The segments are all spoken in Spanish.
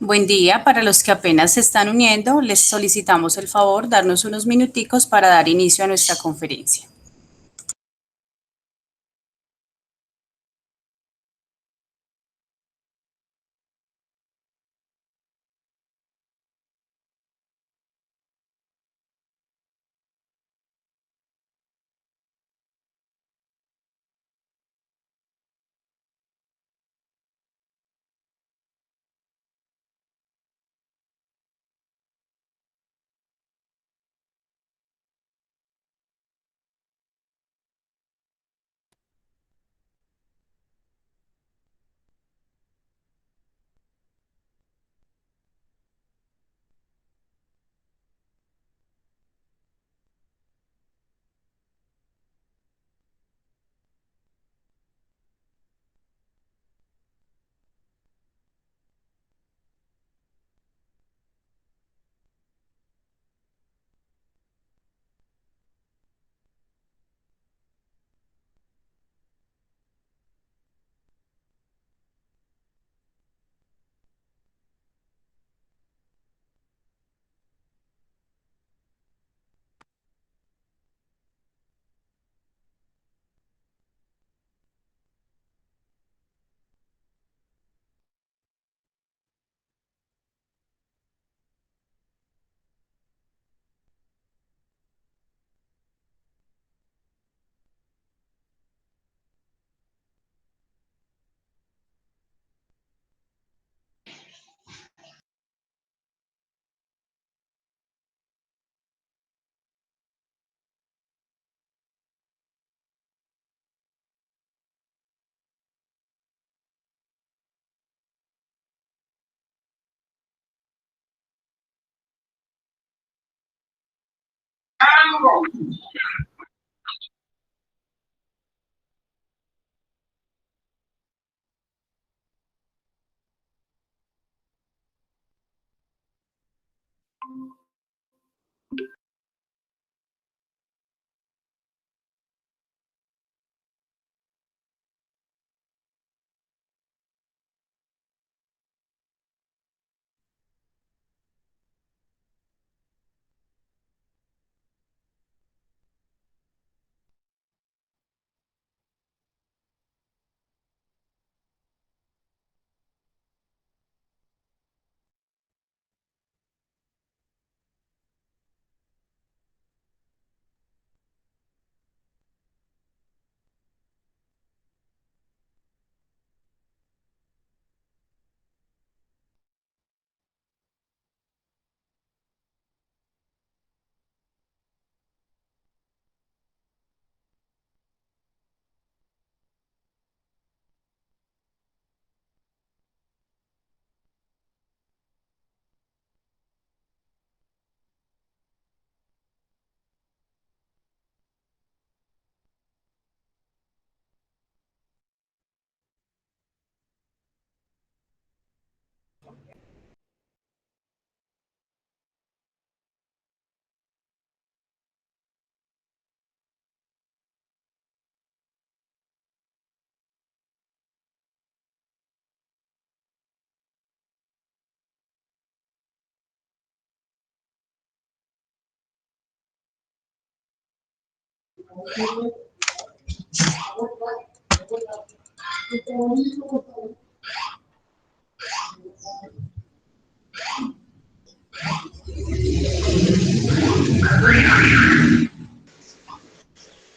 Buen día. Para los que apenas se están uniendo, les solicitamos el favor darnos unos minuticos para dar inicio a nuestra conferencia.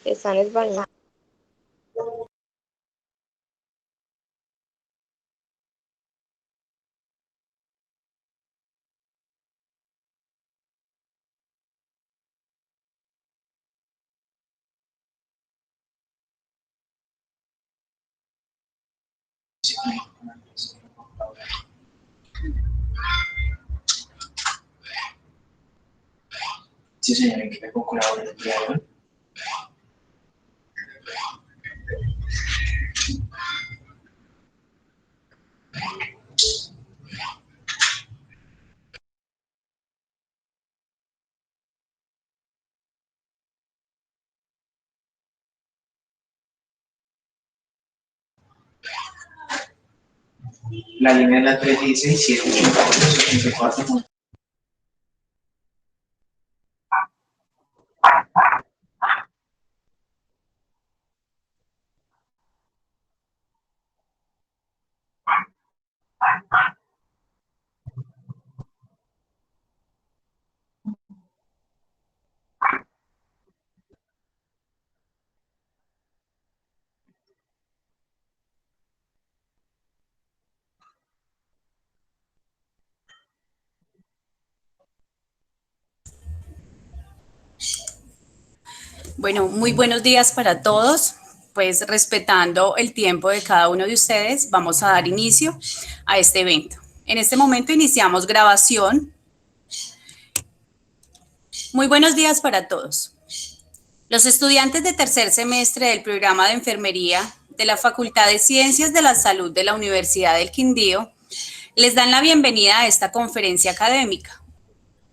Está en español. Sí, señor, ¿en qué le puedo colaborar el día de hoy? La línea es la 316-788-84. Bueno, muy buenos días para todos. Pues respetando el tiempo de cada uno de ustedes, vamos a dar inicio a este evento. En este momento iniciamos grabación. Muy buenos días para todos. Los estudiantes de tercer semestre del programa de enfermería de la Facultad de Ciencias de la Salud de la Universidad del Quindío les dan la bienvenida a esta conferencia académica,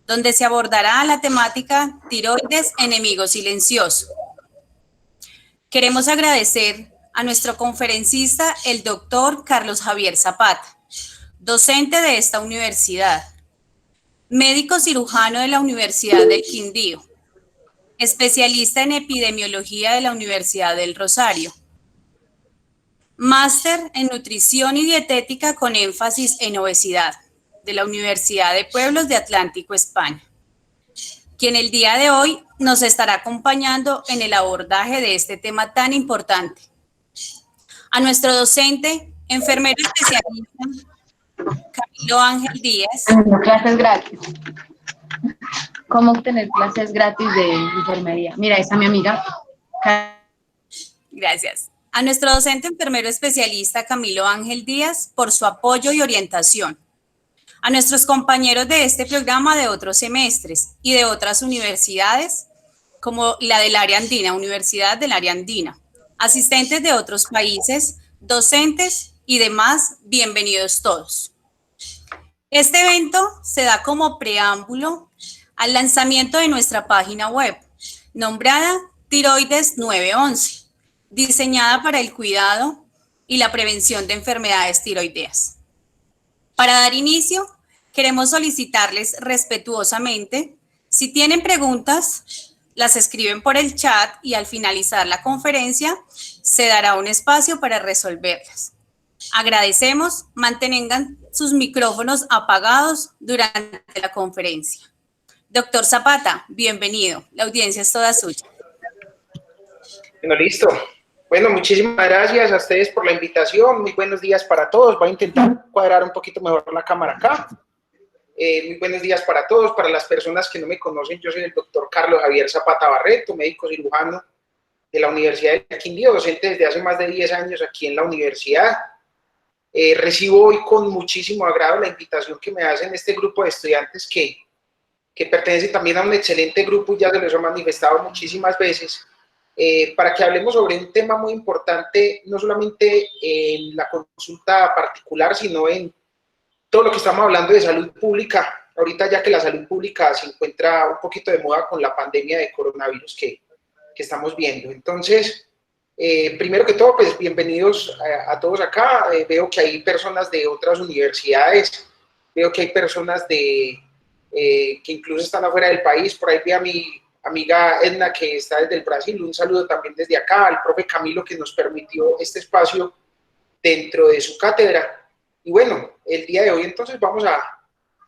donde se abordará la temática tiroides, enemigo silencioso. Queremos agradecer a nuestro conferencista, el doctor Carlos Javier Zapata, docente de esta universidad, médico cirujano de la Universidad del Quindío, especialista en epidemiología de la Universidad del Rosario, máster en nutrición y dietética con énfasis en obesidad de la Universidad de Pueblos de Atlántico, España, quien el día de hoy nos estará acompañando en el abordaje de este tema tan importante. A nuestro docente, enfermero especialista, Camilo Ángel Díaz. Clases gratis. ¿Cómo obtener clases gratis de enfermería? Mira, esa es mi amiga. Gracias. A nuestro docente enfermero especialista, Camilo Ángel Díaz, por su apoyo y orientación. A nuestros compañeros de este programa de otros semestres y de otras universidades, como la del área andina, Universidad del área andina, asistentes de otros países, docentes y demás, bienvenidos todos. Este evento se da como preámbulo al lanzamiento de nuestra página web, nombrada Tiroides 911, diseñada para el cuidado y la prevención de enfermedades tiroideas. Para dar inicio, queremos solicitarles respetuosamente, si tienen preguntas, las escriben por el chat y al finalizar la conferencia se dará un espacio para resolverlas. Agradecemos, mantengan sus micrófonos apagados durante la conferencia. Doctor Zapata, bienvenido. La audiencia es toda suya. Bueno, listo. Bueno, muchísimas gracias a ustedes por la invitación. Muy buenos días para todos. Voy a intentar cuadrar un poquito mejor la cámara acá. Muy buenos días para todos. Para las personas que no me conocen, yo soy el doctor Carlos Javier Zapata Barreto, médico cirujano de la Universidad del Quindío, docente desde hace más de 10 años aquí en la universidad. Recibo hoy con muchísimo agrado la invitación que me hacen este grupo de estudiantes que pertenece también a un excelente grupo, ya se los he manifestado muchísimas veces, para que hablemos sobre un tema muy importante, no solamente en la consulta particular, sino en todo lo que estamos hablando de salud pública, ahorita ya que la salud pública se encuentra un poquito de moda con la pandemia de coronavirus que estamos viendo. Entonces, primero que todo, pues bienvenidos a todos acá. Veo que hay personas de otras universidades, veo que hay personas que incluso están afuera del país. Por ahí vi a mi amiga Edna, que está desde el Brasil. Un saludo también desde acá, al profe Camilo, que nos permitió este espacio dentro de su cátedra. Y bueno, el día de hoy entonces vamos a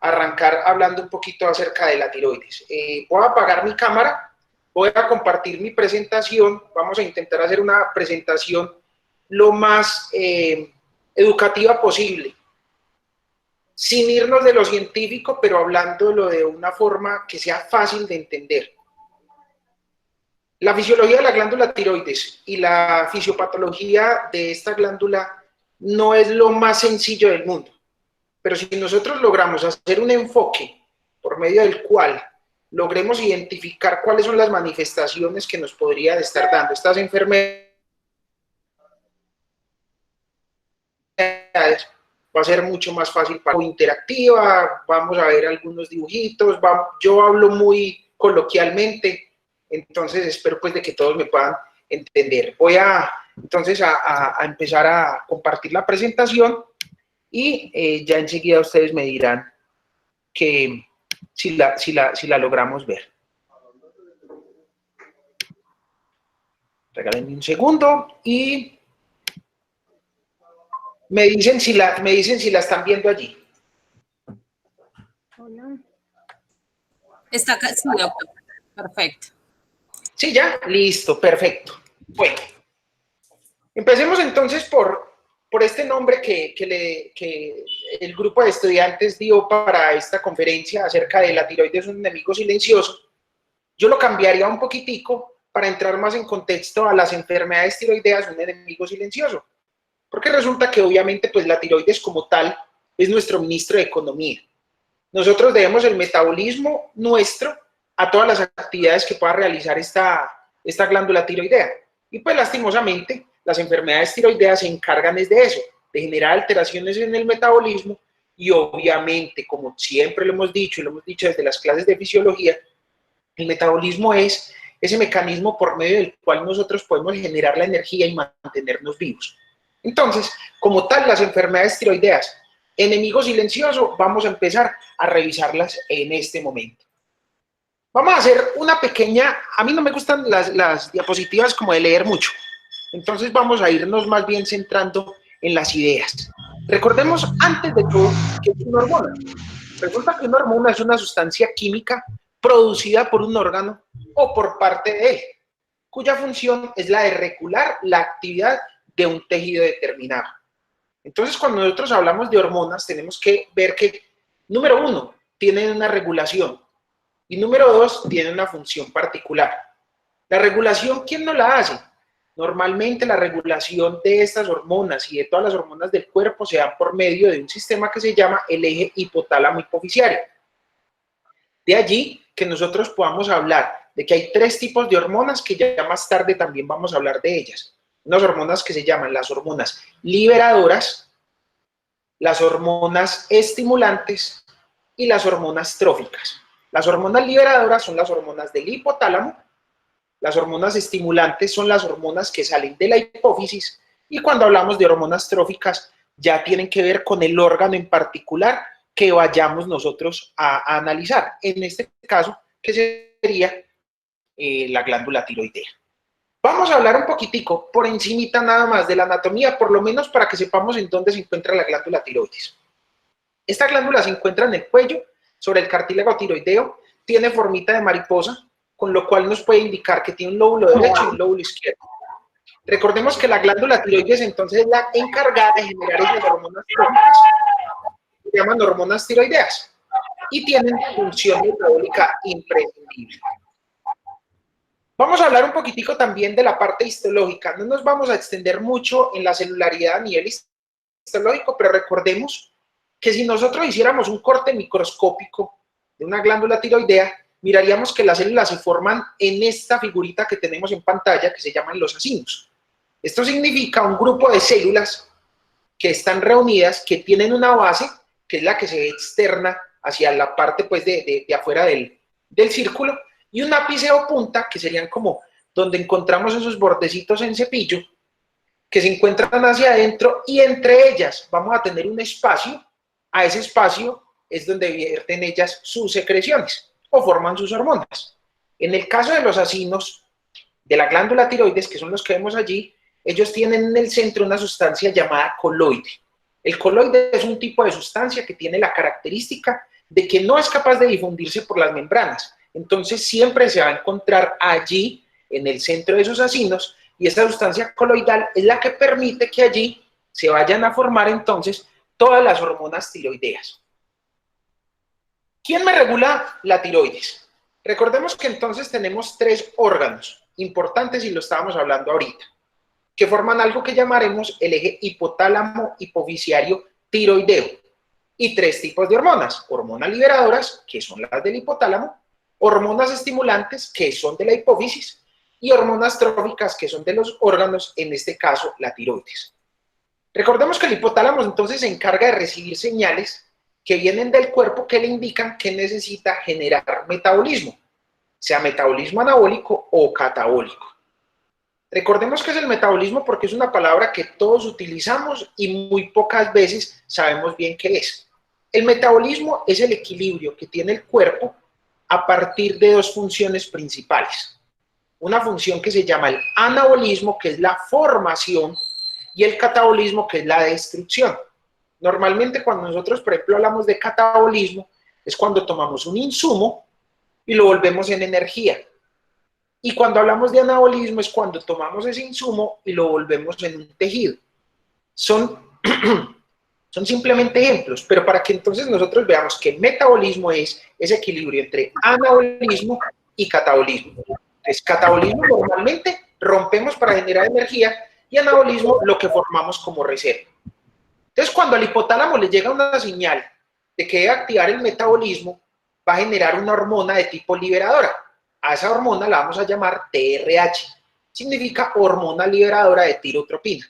arrancar hablando un poquito acerca de la tiroides. Voy a apagar mi cámara, voy a compartir mi presentación. Vamos a intentar hacer una presentación lo más educativa posible, sin irnos de lo científico, pero hablándolo de una forma que sea fácil de entender. La fisiología de la glándula tiroides y la fisiopatología de esta glándula no es lo más sencillo del mundo, pero si nosotros logramos hacer un enfoque por medio del cual logremos identificar cuáles son las manifestaciones que nos podrían estar dando estas enfermedades, va a ser mucho más fácil para interactiva. Vamos a ver algunos dibujitos, yo hablo muy coloquialmente, entonces espero pues de que todos me puedan entender. Voy a entonces a empezar a compartir la presentación y ya enseguida ustedes me dirán que si la logramos ver. Regálenme un segundo y me dicen si la están viendo allí. Hola. Está acá, sí, doctor. Perfecto. Sí, ya, listo, perfecto. Bueno, empecemos entonces por este nombre que el grupo de estudiantes dio para esta conferencia acerca de la tiroides, un enemigo silencioso. Yo lo cambiaría un poquitico para entrar más en contexto a las enfermedades tiroideas, un enemigo silencioso. Porque resulta que obviamente pues la tiroides como tal es nuestro ministro de Economía. Nosotros debemos el metabolismo nuestro a todas las actividades que pueda realizar esta glándula tiroidea. Y pues lastimosamente las enfermedades tiroideas se encargan de eso, de generar alteraciones en el metabolismo y obviamente, como siempre lo hemos dicho y lo hemos dicho desde las clases de fisiología, el metabolismo es ese mecanismo por medio del cual nosotros podemos generar la energía y mantenernos vivos. Entonces, como tal, las enfermedades tiroideas, enemigo silencioso, vamos a empezar a revisarlas en este momento. Vamos a hacer una pequeña, a mí no me gustan las diapositivas como de leer mucho, entonces vamos a irnos más bien centrando en las ideas. Recordemos antes de todo que es una hormona. Resulta que una hormona es una sustancia química producida por un órgano o por parte de él, cuya función es la de regular la actividad de un tejido determinado. Entonces, cuando nosotros hablamos de hormonas, tenemos que ver que, número uno, tienen una regulación y número dos, tienen una función particular. La regulación, ¿quién no la hace? Normalmente la regulación de estas hormonas y de todas las hormonas del cuerpo se da por medio de un sistema que se llama el eje hipotálamo hipoficiario. De allí que nosotros podamos hablar de que hay tres tipos de hormonas que ya más tarde también vamos a hablar de ellas. Unas hormonas que se llaman las hormonas liberadoras, las hormonas estimulantes y las hormonas tróficas. Las hormonas liberadoras son las hormonas del hipotálamo, las hormonas estimulantes son las hormonas que salen de la hipófisis y cuando hablamos de hormonas tróficas ya tienen que ver con el órgano en particular que vayamos nosotros a analizar. En este caso, que sería la glándula tiroidea. Vamos a hablar un poquitico, por encimita nada más, de la anatomía, por lo menos para que sepamos en dónde se encuentra la glándula tiroides. Esta glándula se encuentra en el cuello, sobre el cartílago tiroideo, tiene formita de mariposa, con lo cual nos puede indicar que tiene un lóbulo derecho y un lóbulo izquierdo. Recordemos que la glándula tiroides entonces es la encargada de generar esas hormonas tróficas, se llaman hormonas tiroideas, y tienen función metabólica imprescindible. Vamos a hablar un poquitico también de la parte histológica. No nos vamos a extender mucho en la celularidad a nivel histológico, pero recordemos que si nosotros hiciéramos un corte microscópico de una glándula tiroidea, miraríamos que las células se forman en esta figurita que tenemos en pantalla, que se llaman los acinos. Esto significa un grupo de células que están reunidas, que tienen una base, que es la que se ve externa hacia la parte pues, de afuera del círculo, y un ápice o punta, que serían como donde encontramos esos bordecitos en cepillo, que se encuentran hacia adentro, y entre ellas vamos a tener un espacio. A ese espacio es donde vierten ellas sus secreciones o forman sus hormonas. En el caso de los acinos de la glándula tiroides, que son los que vemos allí, ellos tienen en el centro una sustancia llamada coloide. El coloide es un tipo de sustancia que tiene la característica de que no es capaz de difundirse por las membranas. Entonces siempre se va a encontrar allí, en el centro de esos acinos, y esta sustancia coloidal es la que permite que allí se vayan a formar entonces todas las hormonas tiroideas. ¿Quién me regula la tiroides? Recordemos que entonces tenemos tres órganos importantes y lo estábamos hablando ahorita, que forman algo que llamaremos el eje hipotálamo hipoficiario tiroideo, y tres tipos de hormonas: hormonas liberadoras, que son las del hipotálamo, hormonas estimulantes, que son de la hipófisis, y hormonas tróficas, que son de los órganos, en este caso la tiroides. Recordemos que el hipotálamo entonces se encarga de recibir señales que vienen del cuerpo que le indican que necesita generar metabolismo, sea metabolismo anabólico o catabólico. Recordemos que es el metabolismo porque es una palabra que todos utilizamos y muy pocas veces sabemos bien qué es. El metabolismo es el equilibrio que tiene el cuerpo a partir de dos funciones principales. Una función que se llama el anabolismo, que es la formación, y el catabolismo, que es la destrucción. Normalmente cuando nosotros, por ejemplo, hablamos de catabolismo, es cuando tomamos un insumo y lo volvemos en energía. Y cuando hablamos de anabolismo es cuando tomamos ese insumo y lo volvemos en un tejido. Son simplemente ejemplos, pero para que entonces nosotros veamos que metabolismo es ese equilibrio entre anabolismo y catabolismo. Entonces, catabolismo normalmente rompemos para generar energía y anabolismo lo que formamos como reserva. Entonces, cuando al hipotálamo le llega una señal de que debe activar el metabolismo, va a generar una hormona de tipo liberadora. A esa hormona la vamos a llamar TRH. Significa hormona liberadora de tirotropina.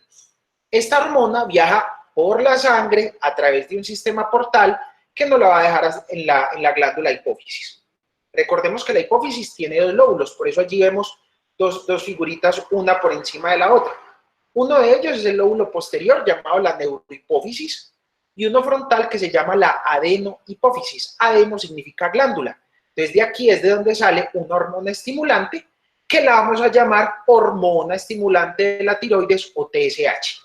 Esta hormona viaja por la sangre a través de un sistema portal que nos la va a dejar en la glándula hipófisis. Recordemos que la hipófisis tiene dos lóbulos, por eso allí vemos dos figuritas, una por encima de la otra. Uno de ellos es el lóbulo posterior, llamado la neurohipófisis, y uno frontal que se llama la adenohipófisis. Adeno significa glándula. Desde aquí es de donde sale una hormona estimulante que la vamos a llamar hormona estimulante de la tiroides o TSH.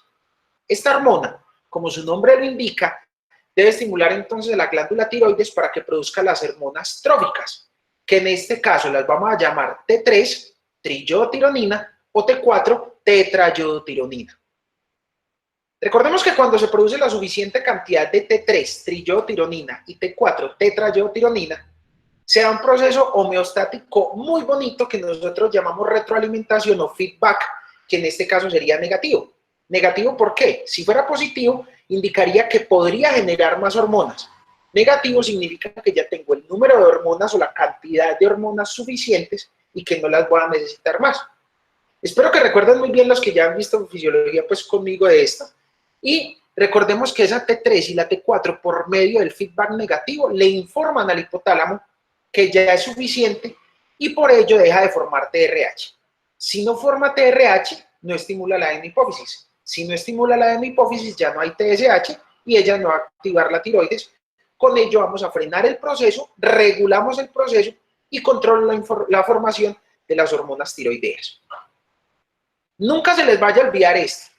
Esta hormona, como su nombre lo indica, debe estimular entonces la glándula tiroides para que produzca las hormonas tróficas, que en este caso las vamos a llamar T3, triyodotironina, o T4, tetrayodotironina. Recordemos que cuando se produce la suficiente cantidad de T3, triyodotironina, y T4, tetrayodotironina, se da un proceso homeostático muy bonito que nosotros llamamos retroalimentación o feedback, que en este caso sería negativo. Negativo, ¿por qué? Si fuera positivo, indicaría que podría generar más hormonas. Negativo significa que ya tengo el número de hormonas o la cantidad de hormonas suficientes y que no las voy a necesitar más. Espero que recuerden muy bien los que ya han visto fisiología pues conmigo de esto. Y recordemos que esa T3 y la T4 por medio del feedback negativo le informan al hipotálamo que ya es suficiente y por ello deja de formar TRH. Si no forma TRH, no estimula la adenohipófisis. Si no estimula la adenohipófisis, ya no hay TSH y ella no va a activar la tiroides. Con ello vamos a frenar el proceso, regulamos el proceso y controlamos la formación de las hormonas tiroideas. Nunca se les vaya a olvidar esto.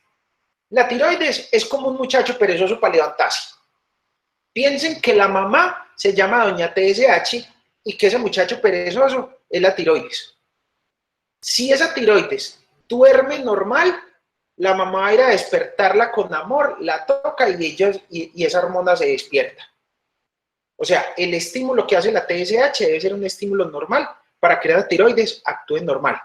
La tiroides es como un muchacho perezoso para levantarse. Piensen que la mamá se llama doña TSH y que ese muchacho perezoso es la tiroides. Si esa tiroides duerme normal, la mamá va a ir a despertarla con amor, la toca y esa hormona se despierta. O sea, el estímulo que hace la TSH debe ser un estímulo normal para que la tiroides actúe normal.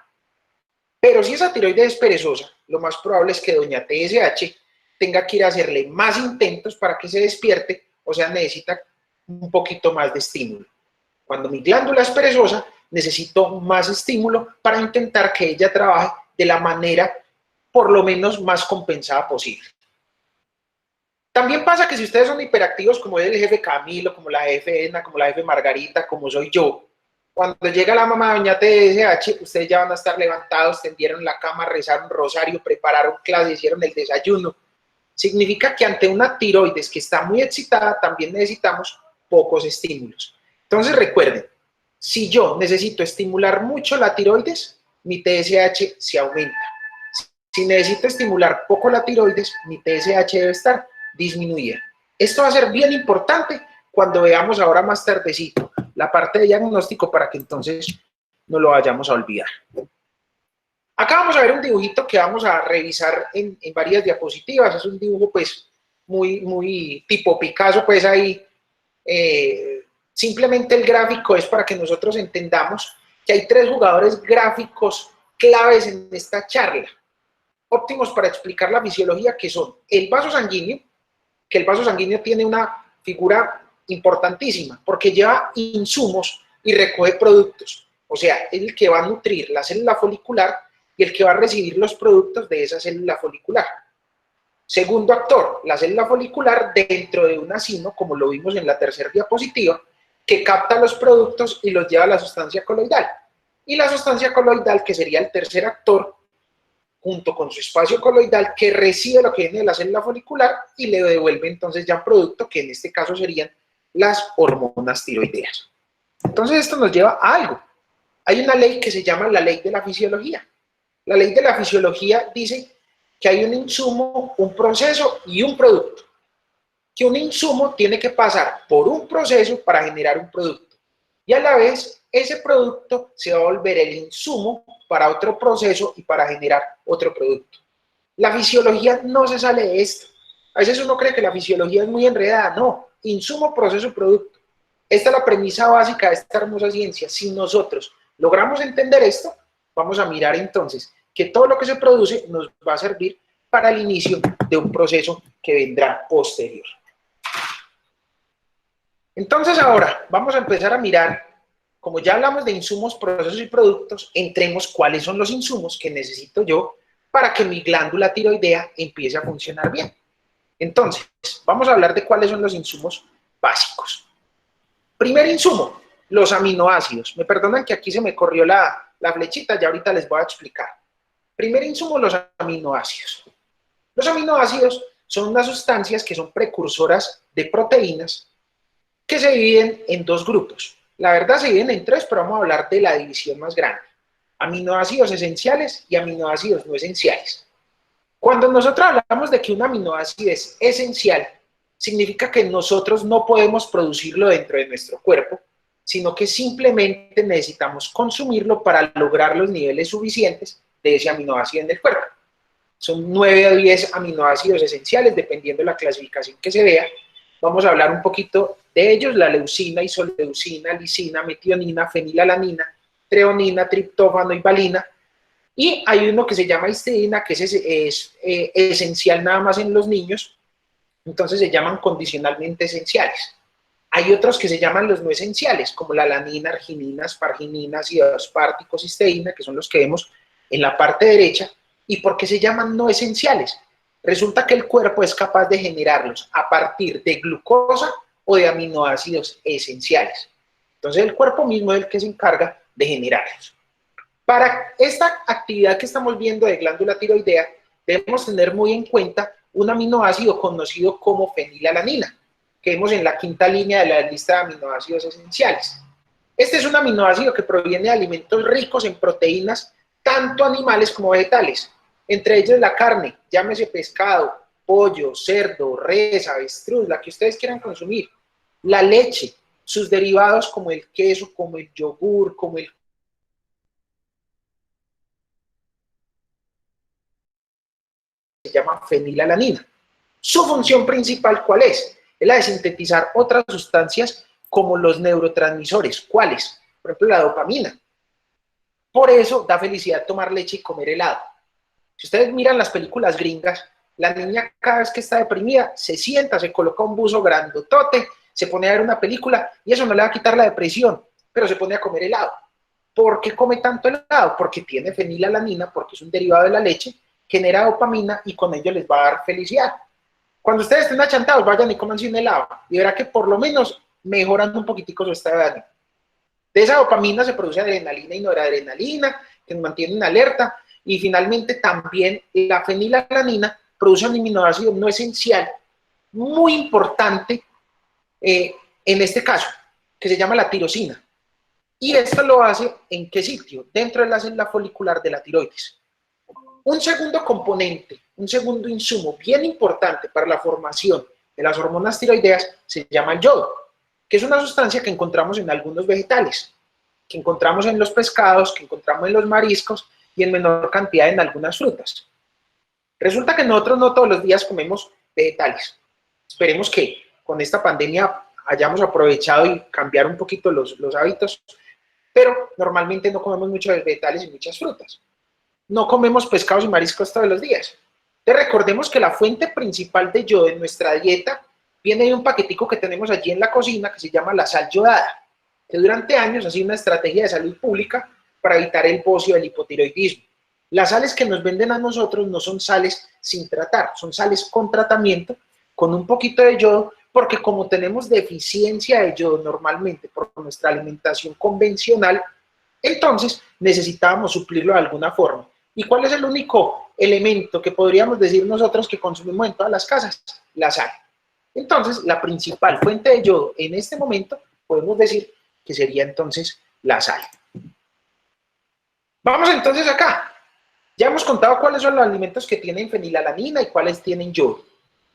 Pero si esa tiroides es perezosa, lo más probable es que doña TSH tenga que ir a hacerle más intentos para que se despierte, o sea, necesita un poquito más de estímulo. Cuando mi glándula es perezosa, necesito más estímulo para intentar que ella trabaje de la manera por lo menos más compensada posible. También pasa que si ustedes son hiperactivos como es el jefe Camilo, como la jefe Edna, como la jefe Margarita, como soy yo, cuando llega la mamá de doña TSH, ustedes ya van a estar levantados, tendieron la cama, rezaron rosario, prepararon clase, hicieron el desayuno. Significa que ante una tiroides que está muy excitada, también necesitamos pocos estímulos. Entonces recuerden, si yo necesito estimular mucho la tiroides, mi TSH se aumenta. Si necesito estimular poco la tiroides, mi TSH debe estar disminuida. Esto va a ser bien importante cuando veamos ahora más tardecito la parte de diagnóstico para que entonces no lo vayamos a olvidar. Acá vamos a ver un dibujito que vamos a revisar en varias diapositivas. Es un dibujo pues muy tipo Picasso, pues ahí simplemente el gráfico es para que nosotros entendamos que hay tres jugadores gráficos claves en esta charla, óptimos para explicar la fisiología, que son el vaso sanguíneo, que el vaso sanguíneo tiene una figura importantísima porque lleva insumos y recoge productos, o sea, es el que va a nutrir la célula folicular y el que va a recibir los productos de esa célula folicular. Segundo actor, la célula folicular dentro de un acino, como lo vimos en la tercera diapositiva, que capta los productos y los lleva a la sustancia coloidal. Y la sustancia coloidal, que sería el tercer actor, junto con su espacio coloidal que recibe lo que viene de la célula folicular y le devuelve entonces ya producto, que en este caso serían las hormonas tiroideas. Entonces esto nos lleva a algo. Hay una ley que se llama la ley de la fisiología. La ley de la fisiología dice que hay un insumo, un proceso y un producto. Que un insumo tiene que pasar por un proceso para generar un producto. Y a la vez, ese producto se va a volver el insumo para otro proceso y para generar otro producto. La fisiología no se sale de esto. A veces uno cree que la fisiología es muy enredada. No, insumo, proceso, producto. Esta es la premisa básica de esta hermosa ciencia. Si nosotros logramos entender esto, vamos a mirar entonces que todo lo que se produce nos va a servir para el inicio de un proceso que vendrá posterior. Entonces ahora vamos a empezar a mirar, como ya hablamos de insumos, procesos y productos, entremos cuáles son los insumos que necesito yo para que mi glándula tiroidea empiece a funcionar bien. Entonces, vamos a hablar de cuáles son los insumos básicos. Primer insumo, los aminoácidos. Me perdonan que aquí se me corrió la flechita, ya ahorita les voy a explicar. Primer insumo, los aminoácidos. Los aminoácidos son unas sustancias que son precursoras de proteínas que se dividen en dos grupos. La verdad se dividen en tres, pero vamos a hablar de la división más grande. Aminoácidos esenciales y aminoácidos no esenciales. Cuando nosotros hablamos de que un aminoácido es esencial, significa que nosotros no podemos producirlo dentro de nuestro cuerpo, sino que simplemente necesitamos consumirlo para lograr los niveles suficientes de ese aminoácido en el cuerpo. Son 9 a 10 aminoácidos esenciales, dependiendo de la clasificación que se vea. Vamos a hablar un poquito de ellos: la leucina, isoleucina, lisina, metionina, fenilalanina, treonina, triptófano y valina. Y hay uno que se llama histidina, que es esencial nada más en los niños, entonces se llaman condicionalmente esenciales. Hay otros que se llaman los no esenciales, como la alanina, arginina, asparginina, ácido aspartico, cisteína, que son los que vemos en la parte derecha. ¿Y por qué se llaman no esenciales? Resulta que el cuerpo es capaz de generarlos a partir de glucosa o de aminoácidos esenciales. Entonces el cuerpo mismo es el que se encarga de generarlos. Para esta actividad que estamos viendo de glándula tiroidea, debemos tener muy en cuenta un aminoácido conocido como fenilalanina, que vemos en la quinta línea de la lista de aminoácidos esenciales. Este es un aminoácido que proviene de alimentos ricos en proteínas, tanto animales como vegetales, entre ellos la carne, llámese pescado, pollo, cerdo, res, avestruz, la que ustedes quieran consumir, la leche, sus derivados como el queso, como el yogur, como el se llama fenilalanina. Su función principal, ¿cuál es? Es la de sintetizar otras sustancias como los neurotransmisores. ¿Cuáles? Por ejemplo, la dopamina. Por eso da felicidad tomar leche y comer helado. Si ustedes miran las películas gringas, la niña cada vez que está deprimida se sienta, se coloca un buzo grandotote, se pone a ver una película y eso no le va a quitar la depresión, pero se pone a comer helado. ¿Por qué come tanto helado? Porque tiene fenilalanina, porque es un derivado de la leche, genera dopamina y con ello les va a dar felicidad. Cuando ustedes estén achantados, vayan y comanse un helado y verá que por lo menos mejoran un poquitico su estado de ánimo. De esa dopamina se produce adrenalina y noradrenalina, que nos mantienen alerta, y finalmente también la fenilalanina produce un aminoácido no esencial, muy importante en este caso, que se llama la tirosina. Y esto lo hace ¿en qué sitio? Dentro de la célula folicular de la tiroides. Un segundo componente, un segundo insumo bien importante para la formación de las hormonas tiroideas se llama el yodo, que es una sustancia que encontramos en algunos vegetales, que encontramos en los pescados, que encontramos en los mariscos y en menor cantidad en algunas frutas. Resulta que nosotros no todos los días comemos vegetales. Esperemos que con esta pandemia hayamos aprovechado y cambiar un poquito los hábitos, pero normalmente no comemos muchos vegetales y muchas frutas. No comemos pescados y mariscos todos los días. Entonces recordemos que la fuente principal de yodo en nuestra dieta viene de un paquetico que tenemos allí en la cocina que se llama la sal yodada, que durante años ha sido una estrategia de salud pública para evitar el bocio del hipotiroidismo. Las sales que nos venden a nosotros no son sales sin tratar, son sales con tratamiento, con un poquito de yodo, porque como tenemos deficiencia de yodo normalmente por nuestra alimentación convencional, entonces necesitábamos suplirlo de alguna forma. ¿Y cuál es el único elemento que podríamos decir nosotros que consumimos en todas las casas? La sal. Entonces, la principal fuente de yodo en este momento, podemos decir que sería entonces la sal. Vamos entonces acá. Ya hemos contado cuáles son los alimentos que tienen fenilalanina y cuáles tienen yodo.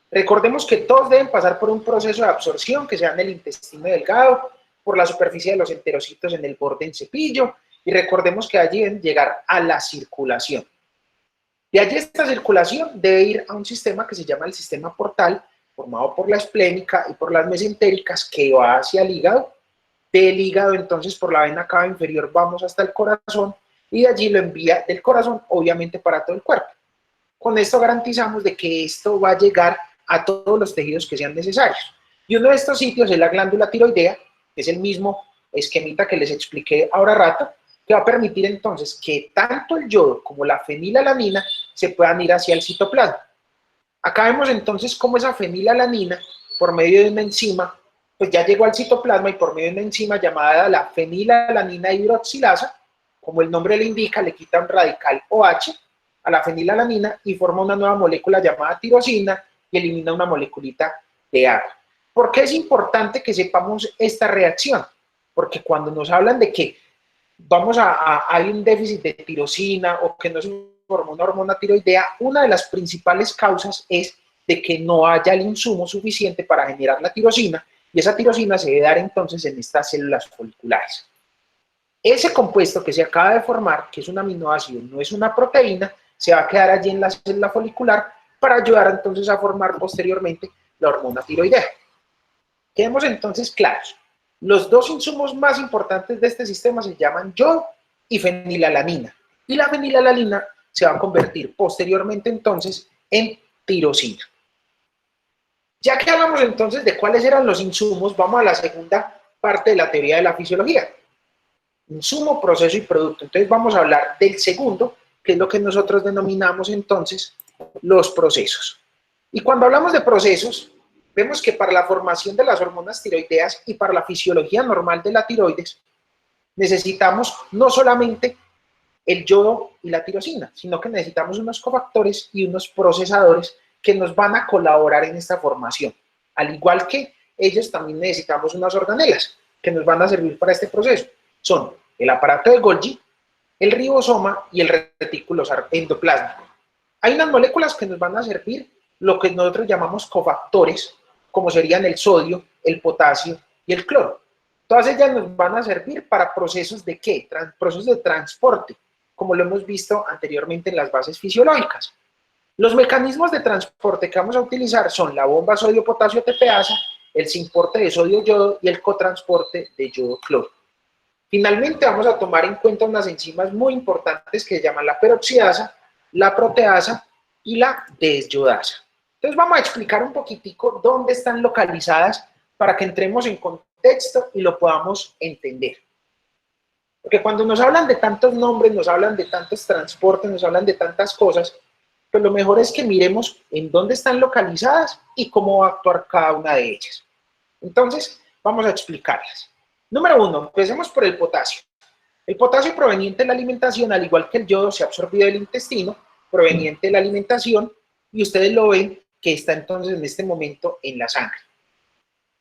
Recordemos que todos deben pasar por un proceso de absorción que se da en el intestino delgado, por la superficie de los enterocitos en el borde en cepillo, y recordemos que allí deben llegar a la circulación. De allí esta circulación debe ir a un sistema que se llama el sistema portal, formado por la esplénica y por las mesentéricas, que va hacia el hígado. Del hígado, entonces, por la vena cava inferior vamos hasta el corazón, y de allí lo envía del corazón, obviamente, para todo el cuerpo. Con esto garantizamos de que esto va a llegar a todos los tejidos que sean necesarios. Y uno de estos sitios es la glándula tiroidea, que es el mismo esquemita que les expliqué ahora rato, que va a permitir entonces que tanto el yodo como la fenilalanina se puedan ir hacia el citoplasma. Acá vemos entonces cómo esa fenilalanina, por medio de una enzima, pues ya llegó al citoplasma, y por medio de una enzima llamada la fenilalanina hidroxilasa, como el nombre le indica, le quita un radical OH a la fenilalanina y forma una nueva molécula llamada tirosina y elimina una moleculita de agua. ¿Por qué es importante que sepamos esta reacción? Porque cuando nos hablan de que hay un déficit de tirosina o que no se formó una hormona tiroidea, una de las principales causas es de que no haya el insumo suficiente para generar la tirosina, y esa tirosina se debe dar entonces en estas células foliculares. Ese compuesto que se acaba de formar, que es un aminoácido, no es una proteína, se va a quedar allí en la célula folicular para ayudar entonces a formar posteriormente la hormona tiroidea. Quedemos entonces claros. Los dos insumos más importantes de este sistema se llaman yodo y fenilalanina. Y la fenilalanina se va a convertir posteriormente entonces en tirosina. Ya que hablamos entonces de cuáles eran los insumos, vamos a la segunda parte de la teoría de la fisiología. Insumo, proceso y producto. Entonces vamos a hablar del segundo, que es lo que nosotros denominamos entonces los procesos. Y cuando hablamos de procesos, vemos que para la formación de las hormonas tiroideas y para la fisiología normal de la tiroides, necesitamos no solamente el yodo y la tirosina, sino que necesitamos unos cofactores y unos procesadores que nos van a colaborar en esta formación. Al igual que ellos, también necesitamos unas organelas que nos van a servir para este proceso. Son el aparato de Golgi, el ribosoma y el retículo endoplásmico. Hay unas moléculas que nos van a servir, lo que nosotros llamamos cofactores, como serían el sodio, el potasio y el cloro. Todas ellas nos van a servir para procesos de ¿qué? Procesos de transporte, como lo hemos visto anteriormente en las bases fisiológicas. Los mecanismos de transporte que vamos a utilizar son la bomba sodio-potasio-TPasa, el simporte de sodio-yodo y el cotransporte de yodo-cloro. Finalmente vamos a tomar en cuenta unas enzimas muy importantes que se llaman la peroxidasa, la proteasa y la desyodasa. Entonces vamos a explicar un poquitico dónde están localizadas para que entremos en contexto y lo podamos entender. Porque cuando nos hablan de tantos nombres, nos hablan de tantos transportes, nos hablan de tantas cosas, pues lo mejor es que miremos en dónde están localizadas y cómo va a actuar cada una de ellas. Entonces, vamos a explicarlas. Número 1, empecemos por el potasio. El potasio proveniente de la alimentación, al igual que el yodo, se ha absorbido del intestino, proveniente de la alimentación, y ustedes lo ven que está entonces en este momento en la sangre.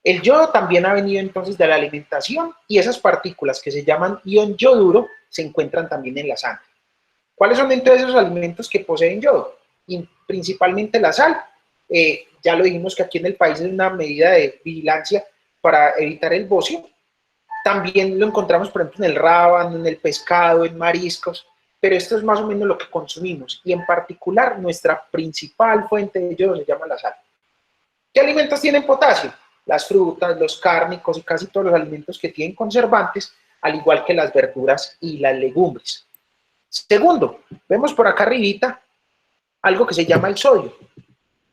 El yodo también ha venido entonces de la alimentación, y esas partículas que se llaman ion yoduro se encuentran también en la sangre. ¿Cuáles son entonces esos alimentos que poseen yodo? Y principalmente la sal. Ya lo dijimos que aquí en el país es una medida de vigilancia para evitar el bocio. También lo encontramos, por ejemplo, en el rábano, en el pescado, en mariscos, pero esto es más o menos lo que consumimos, y en particular nuestra principal fuente de yodo se llama la sal. ¿Qué alimentos tienen potasio? Las frutas, los cárnicos y casi todos los alimentos que tienen conservantes, al igual que las verduras y las legumbres. Segundo, vemos por acá arribita algo que se llama el sodio.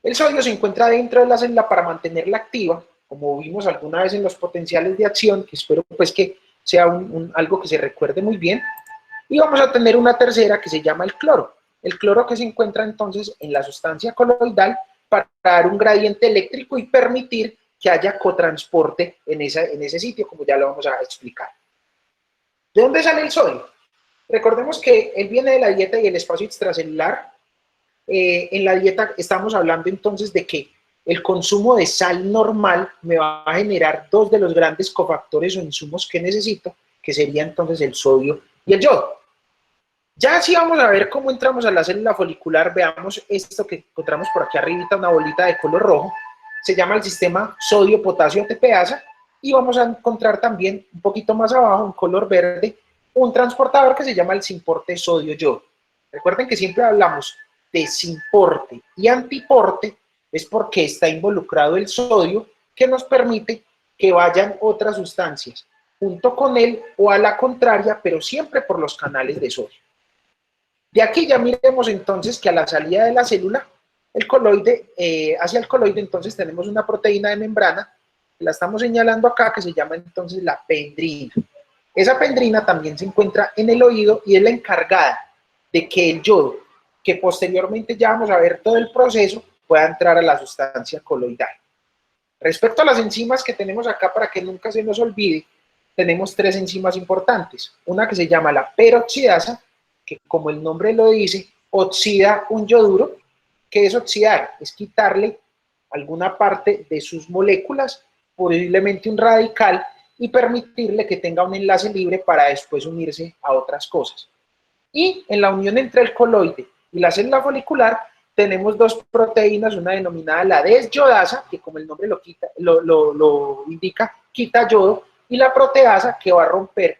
El sodio se encuentra dentro de la célula para mantenerla activa, como vimos alguna vez en los potenciales de acción, que espero pues que sea algo que se recuerde muy bien. Y vamos a tener una tercera que se llama el cloro. El cloro que se encuentra entonces en la sustancia coloidal para dar un gradiente eléctrico y permitir que haya cotransporte en ese sitio, como ya lo vamos a explicar. ¿De dónde sale el sodio? Recordemos que él viene de la dieta y el espacio extracelular, en la dieta estamos hablando entonces de que el consumo de sal normal me va a generar dos de los grandes cofactores o insumos que necesito, que sería entonces el sodio y el yodo. Ya si vamos a ver cómo entramos a la célula folicular, veamos esto que encontramos por aquí arribita, una bolita de color rojo, se llama el sistema sodio-potasio ATPasa, y vamos a encontrar también un poquito más abajo, en color verde, un transportador que se llama el simporte sodio-yodo. Recuerden que siempre hablamos de simporte y antiporte, es porque está involucrado el sodio, que nos permite que vayan otras sustancias junto con él o a la contraria, pero siempre por los canales de sodio. De aquí ya miremos entonces que a la salida de la célula, el coloide, hacia el coloide entonces tenemos una proteína de membrana, la estamos señalando acá, que se llama entonces la pendrina. Esa pendrina también se encuentra en el oído y es la encargada de que el yodo, que posteriormente ya vamos a ver todo el proceso, pueda entrar a la sustancia coloidal. Respecto a las enzimas que tenemos acá, para que nunca se nos olvide, tenemos tres enzimas importantes. Una que se llama la peroxidasa, que como el nombre lo dice, oxida un yoduro. ¿Qué es oxidar? Es quitarle alguna parte de sus moléculas, posiblemente un radical, y permitirle que tenga un enlace libre para después unirse a otras cosas. Y en la unión entre el coloide y la célula folicular tenemos dos proteínas, una denominada la desyodasa, que como el nombre lo indica, quita yodo, y la proteasa, que va a romper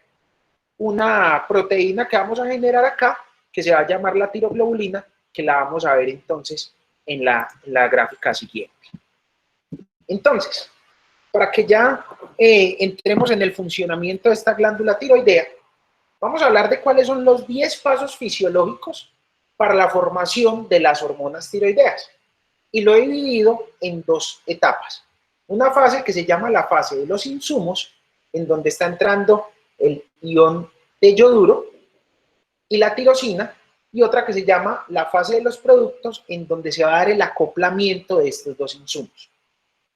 una proteína que vamos a generar acá, que se va a llamar la tiroglobulina, que la vamos a ver entonces en la gráfica siguiente. Entonces, para que ya entremos en el funcionamiento de esta glándula tiroidea, vamos a hablar de cuáles son los 10 pasos fisiológicos para la formación de las hormonas tiroideas. Y lo he dividido en dos etapas. Una fase que se llama la fase de los insumos, en donde está entrando el ion de yoduro y la tirosina, y otra que se llama la fase de los productos, en donde se va a dar el acoplamiento de estos dos insumos.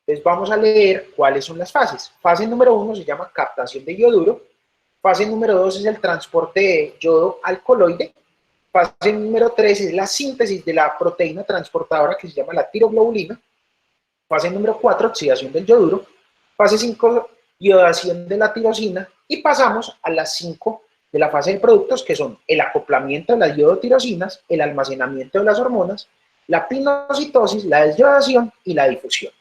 Entonces vamos a leer cuáles son las fases. Fase número 1 se llama captación de yoduro, fase número 2 es el transporte de yodo al coloide, fase número 3 es la síntesis de la proteína transportadora que se llama la tiroglobulina, fase número 4 oxidación del yoduro, fase 5 iodación de la tirosina, y pasamos a las 5 de la fase de productos, que son el acoplamiento de las iodotirosinas, el almacenamiento de las hormonas, la pinocitosis, la desyodación y la difusión.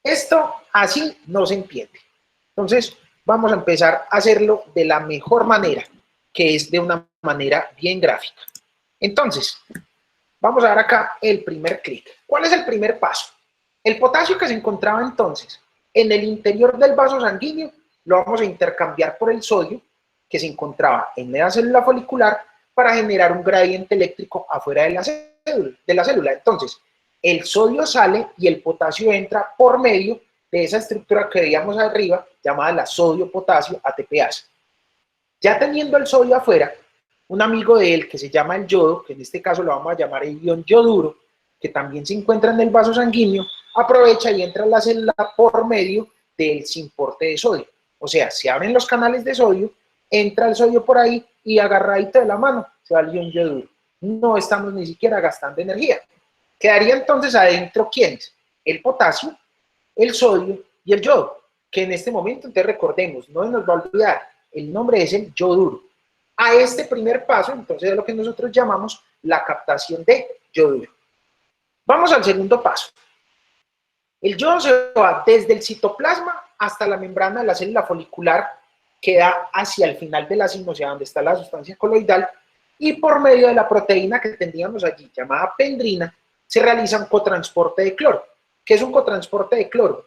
Esto así no se entiende. Entonces, vamos a empezar a hacerlo de la mejor manera, que es de una manera bien gráfica. Entonces, vamos a dar acá el primer clic. ¿Cuál es el primer paso? El potasio que se encontraba entonces en el interior del vaso sanguíneo lo vamos a intercambiar por el sodio que se encontraba en la célula folicular para generar un gradiente eléctrico afuera de la célula. Entonces, el sodio sale y el potasio entra por medio de esa estructura que veíamos arriba, llamada la sodio-potasio ATPasa. Ya teniendo el sodio afuera, un amigo de él que se llama el yodo, que en este caso lo vamos a llamar el ion yoduro, que también se encuentra en el vaso sanguíneo, aprovecha y entra a la célula por medio del simporte de sodio. O sea, se abren los canales de sodio, entra el sodio por ahí y agarradito de la mano se va el ion yoduro. No estamos ni siquiera gastando energía. Quedaría entonces adentro, ¿quiénes? El potasio, el sodio y el yodo, que en este momento, entonces recordemos, no nos va a olvidar, el nombre es el yoduro. A este primer paso, entonces, es lo que nosotros llamamos la captación de yoduro. Vamos al segundo paso. El yodo se va desde el citoplasma hasta la membrana de la célula folicular, que da hacia el final de la cima, o sea, donde está la sustancia coloidal, y por medio de la proteína que teníamos allí, llamada pendrina, se realiza un cotransporte de cloro. ¿Qué es un cotransporte de cloro?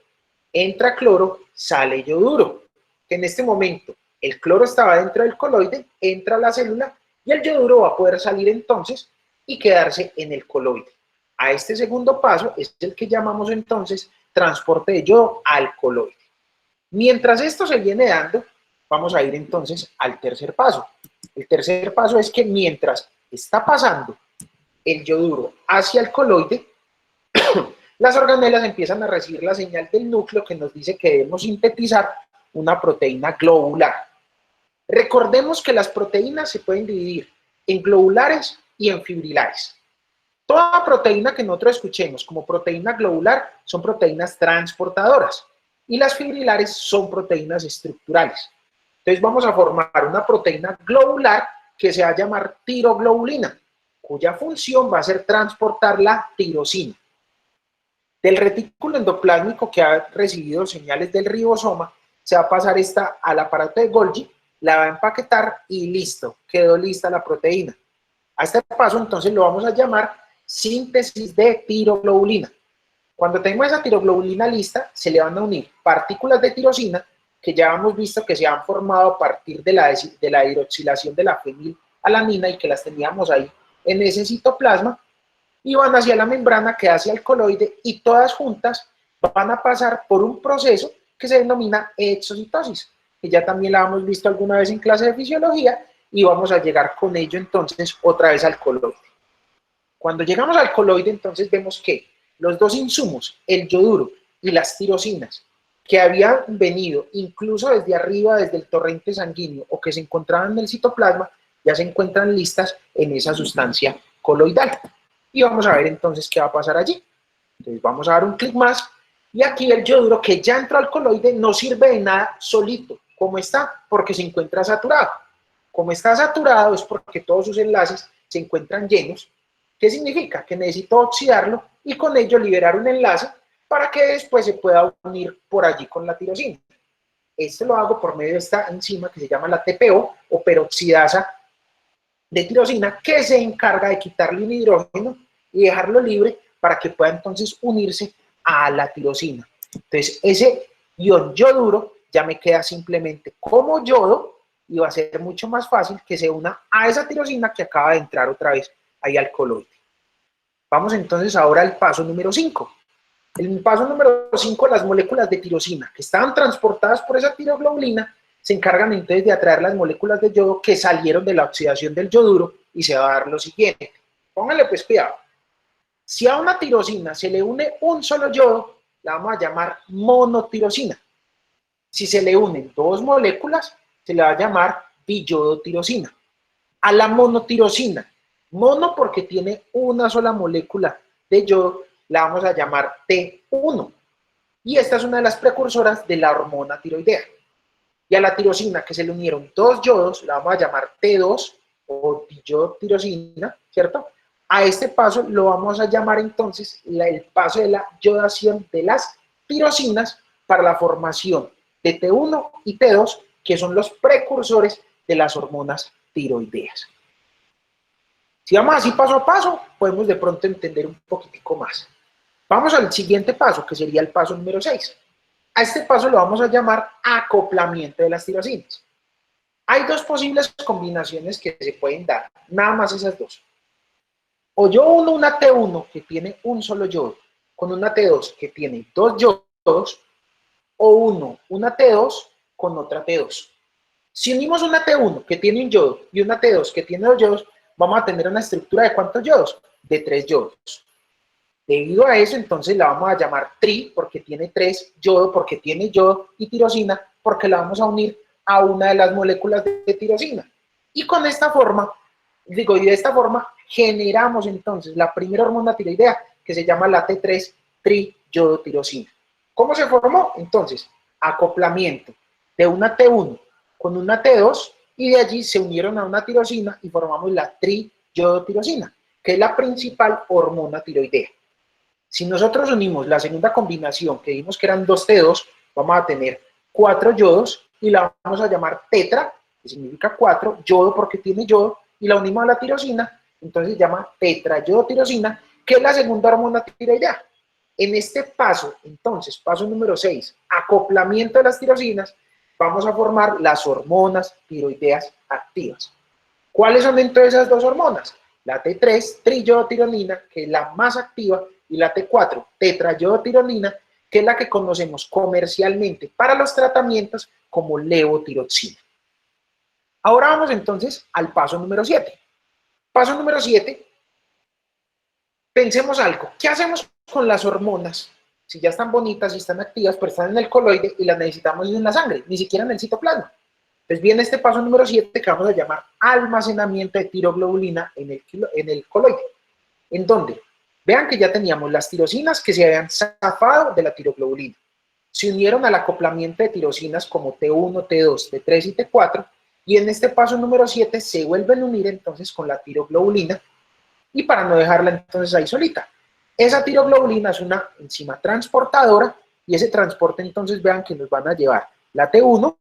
Entra cloro, sale yoduro, que en este momento el cloro estaba dentro del coloide, entra a la célula y el yoduro va a poder salir entonces y quedarse en el coloide. A este segundo paso es el que llamamos entonces transporte de yodo al coloide. Mientras esto se viene dando, vamos a ir entonces al tercer paso. El tercer paso es que mientras está pasando el yoduro hacia el coloide, las organelas empiezan a recibir la señal del núcleo que nos dice que debemos sintetizar una proteína globular. Recordemos que las proteínas se pueden dividir en globulares y en fibrilares. Toda proteína que nosotros escuchemos como proteína globular son proteínas transportadoras y las fibrilares son proteínas estructurales. Entonces vamos a formar una proteína globular que se va a llamar tiroglobulina, cuya función va a ser transportar la tirosina. Del retículo endoplásmico que ha recibido señales del ribosoma, se va a pasar esta al aparato de Golgi, la va a empaquetar y listo, quedó lista la proteína. A este paso entonces lo vamos a llamar síntesis de tiroglobulina. Cuando tenemos esa tiroglobulina lista, se le van a unir partículas de tirosina que ya hemos visto que se han formado a partir de la hidroxilación de la fenilalanina y que las teníamos ahí en ese citoplasma, y van hacia la membrana que hace el coloide y todas juntas van a pasar por un proceso que se denomina exocitosis, que ya también la hemos visto alguna vez en clase de fisiología, y vamos a llegar con ello entonces otra vez al coloide. Cuando llegamos al coloide, entonces vemos que los dos insumos, el yoduro y las tirosinas, que habían venido incluso desde arriba, desde el torrente sanguíneo, o que se encontraban en el citoplasma, ya se encuentran listas en esa sustancia coloidal. Y vamos a ver entonces qué va a pasar allí. Entonces vamos a dar un clic más, y aquí el yoduro que ya entró al coloide no sirve de nada solito, como está, porque se encuentra saturado. Como está saturado es porque todos sus enlaces se encuentran llenos. ¿Qué significa? Que necesito oxidarlo y con ello liberar un enlace para que después se pueda unir por allí con la tirosina. Esto lo hago por medio de esta enzima que se llama la TPO o peroxidasa de tirosina, que se encarga de quitarle un hidrógeno y dejarlo libre para que pueda entonces unirse a la tirosina. Entonces ese ion yoduro ya me queda simplemente como yodo y va a ser mucho más fácil que se una a esa tirosina que acaba de entrar otra vez ahí al coloide. Vamos entonces ahora al paso número 5. El paso número 5, las moléculas de tirosina que estaban transportadas por esa tiroglobulina se encargan entonces de atraer las moléculas de yodo que salieron de la oxidación del yoduro, y se va a dar lo siguiente. Pónganle pues cuidado. Si a una tirosina se le une un solo yodo, la vamos a llamar monotirosina. Si se le unen dos moléculas, se le va a llamar diyodotirosina. A la monotirosina, mono porque tiene una sola molécula de yodo, la vamos a llamar T1. Y esta es una de las precursoras de la hormona tiroidea. Y a la tirosina que se le unieron dos yodos, la vamos a llamar T2 o diyodotirosina, ¿cierto? A este paso lo vamos a llamar entonces el paso de la yodación de las tirosinas para la formación de T1 y T2, que son los precursores de las hormonas tiroideas. Si vamos así paso a paso, podemos de pronto entender un poquitico más. Vamos al siguiente paso, que sería el paso número 6. A este paso lo vamos a llamar acoplamiento de las tirosinas. Hay dos posibles combinaciones que se pueden dar, nada más esas dos. O yo uno una T1 que tiene un solo yodo con una T2 que tiene dos yodos, o una T2 con otra T2. Si unimos una T1 que tiene un yodo y una T2 que tiene dos yodos, vamos a tener una estructura de ¿cuántos yodos? De 3 yodos. Debido a eso, entonces la vamos a llamar tri, porque tiene 3, yodo, porque tiene yodo, y tirosina, porque la vamos a unir a una de las moléculas de tirosina. Y con esta forma, y de esta forma, generamos entonces la primera hormona tiroidea, que se llama la T3 triyodotirosina. ¿Cómo se formó? Entonces, acoplamiento de una T1 con una T2, y de allí se unieron a una tirosina y formamos la triyodotirosina, que es la principal hormona tiroidea. Si nosotros unimos la segunda combinación, que vimos que eran 2 T2, vamos a tener 4 yodos y la vamos a llamar tetra, que significa 4, yodo porque tiene yodo, y la unimos a la tirosina, entonces se llama tetrayodotirosina, que es la segunda hormona tiroidea. En este paso, entonces, paso número 6, acoplamiento de las tirosinas, vamos a formar las hormonas tiroideas activas. ¿Cuáles son entonces esas dos hormonas? La T3, triyodotironina, que es la más activa, y la T4, tetrayodotironina, que es la que conocemos comercialmente para los tratamientos como levotiroxina. Ahora vamos entonces al paso número 7. Paso número 7, pensemos algo. ¿Qué hacemos con las hormonas? Si ya están bonitas y están activas, pero están en el coloide y las necesitamos en la sangre, ni siquiera en el citoplasma. Entonces viene este paso número 7 que vamos a llamar almacenamiento de tiroglobulina en el coloide. ¿En dónde? Vean que ya teníamos las tirosinas que se habían zafado de la tiroglobulina. Se unieron al acoplamiento de tirosinas como T1, T2, T3 y T4, y en este paso número 7 se vuelven a unir entonces con la tiroglobulina, y para no dejarla entonces ahí solita. Esa tiroglobulina es una enzima transportadora, y ese transporte entonces vean que nos van a llevar la T1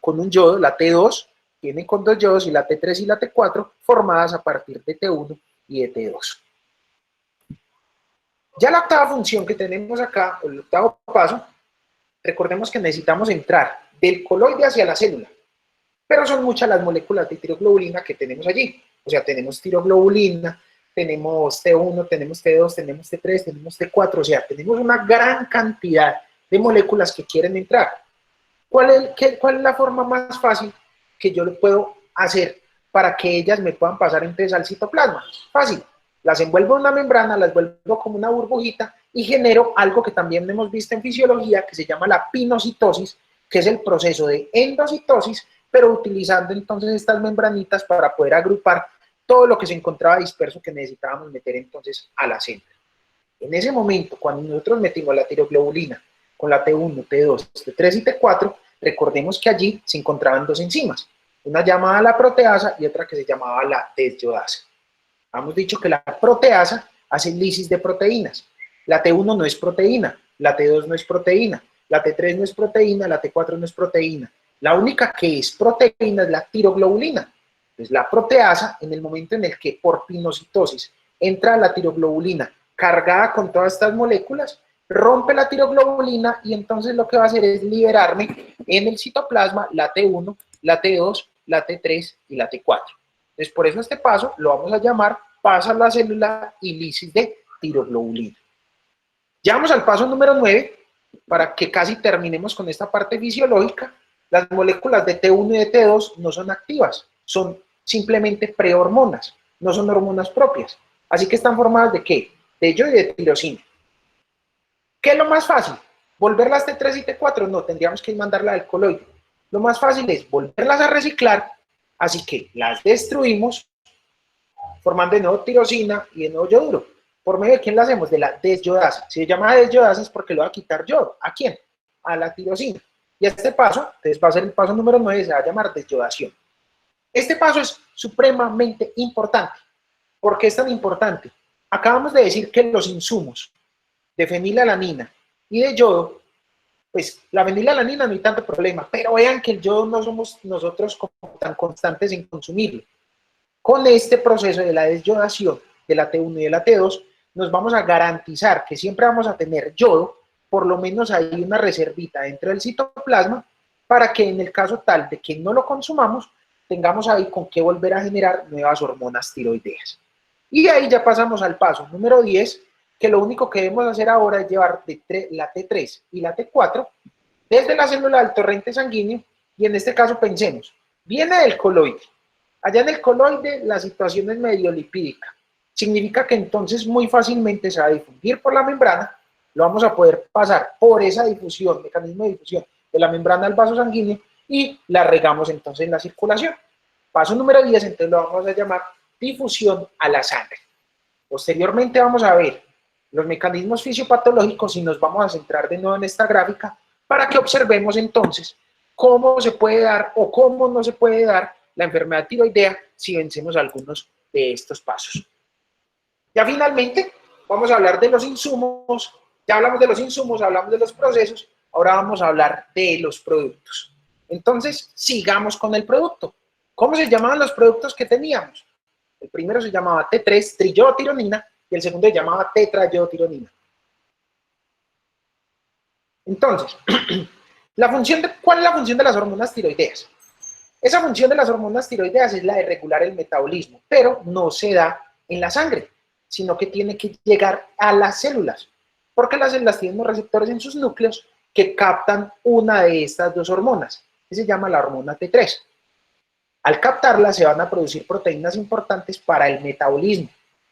con un yodo, la T2 tiene con 2 yodos, y la T3 y la T4 formadas a partir de T1 y de T2. Ya la octava función que tenemos acá, o el octavo paso, recordemos que necesitamos entrar del coloide hacia la célula, pero son muchas las moléculas de tiroglobulina que tenemos allí. O sea, tenemos tiroglobulina, tenemos T1, tenemos T2, tenemos T3, tenemos T4, o sea, tenemos una gran cantidad de moléculas que quieren entrar. ¿Cuál es la forma más fácil que yo lo puedo hacer para que ellas me puedan pasar entonces al citoplasma? Fácil. Las envuelvo en una membrana, las vuelvo como una burbujita y genero algo que también hemos visto en fisiología que se llama la pinocitosis, que es el proceso de endocitosis, pero utilizando entonces estas membranitas para poder agrupar todo lo que se encontraba disperso que necesitábamos meter entonces a la célula. En ese momento, cuando nosotros metimos la tiroglobulina con la T1, T2, T3 y T4, recordemos que allí se encontraban dos enzimas, una llamada la proteasa y otra que se llamaba la desyodasa. Hemos dicho que la proteasa hace lisis de proteínas. La T1 no es proteína, la T2 no es proteína, la T3 no es proteína, la T4 no es proteína. La única que es proteína es la tiroglobulina. Entonces la proteasa, en el momento en el que por pinocitosis entra la tiroglobulina cargada con todas estas moléculas, rompe la tiroglobulina y entonces lo que va a hacer es liberarme en el citoplasma la T1, la T2, la T3 y la T4. Entonces, por eso este paso lo vamos a llamar paso a la célula y lisis de tiroglobulina. Ya vamos al paso número 9, para que casi terminemos con esta parte fisiológica. Las moléculas de T1 y de T2 no son activas, son simplemente prehormonas, no son hormonas propias. Así que están formadas ¿de qué? De yodo y de tirosina. ¿Qué es lo más fácil? ¿Volverlas T3 y T4? No, tendríamos que mandarla al coloide. Lo más fácil es volverlas a reciclar. Así que las destruimos, formando de nuevo tirosina y de nuevo yoduro. ¿Por medio de quién la hacemos? De la desyodasa. Si se llama desyodasa es porque le va a quitar yodo. ¿A quién? A la tirosina. Y este paso, entonces va a ser el paso número 9, se va a llamar desyodación. Este paso es supremamente importante. ¿Por qué es tan importante? Acabamos de decir que los insumos de fenilalanina y de yodo, pues la fenilalanina no hay tanto problema, pero vean que el yodo no somos nosotros como tan constantes en consumirlo. Con este proceso de la desyodación de la T1 y de la T2, nos vamos a garantizar que siempre vamos a tener yodo, por lo menos hay una reservita dentro del citoplasma, para que en el caso tal de que no lo consumamos, tengamos ahí con qué volver a generar nuevas hormonas tiroideas. Y de ahí ya pasamos al paso número 10, que lo único que debemos hacer ahora es llevar la T3 y la T4 desde la célula del torrente sanguíneo, y en este caso pensemos, viene del coloide. Allá en el coloide la situación es medio lipídica. Significa que entonces muy fácilmente se va a difundir por la membrana, lo vamos a poder pasar por esa difusión, mecanismo de difusión de la membrana al vaso sanguíneo y la regamos entonces en la circulación. Paso número 10, entonces lo vamos a llamar difusión a la sangre. Posteriormente vamos a ver los mecanismos fisiopatológicos y nos vamos a centrar de nuevo en esta gráfica para que observemos entonces cómo se puede dar o cómo no se puede dar la enfermedad tiroidea si vencemos algunos de estos pasos. Ya finalmente vamos a hablar de los insumos, ya hablamos de los insumos, hablamos de los procesos, ahora vamos a hablar de los productos. Entonces, sigamos con el producto. ¿Cómo se llamaban los productos que teníamos? El primero se llamaba T3, triyodotironina, y el segundo se llamaba tetrayodotironina. Entonces, ¿cuál es la función de las hormonas tiroideas? Esa función de las hormonas tiroideas es la de regular el metabolismo, pero no se da en la sangre, sino que tiene que llegar a las células, porque las células tienen unos receptores en sus núcleos que captan una de estas dos hormonas, que se llama la hormona T3. Al captarla se van a producir proteínas importantes para el metabolismo.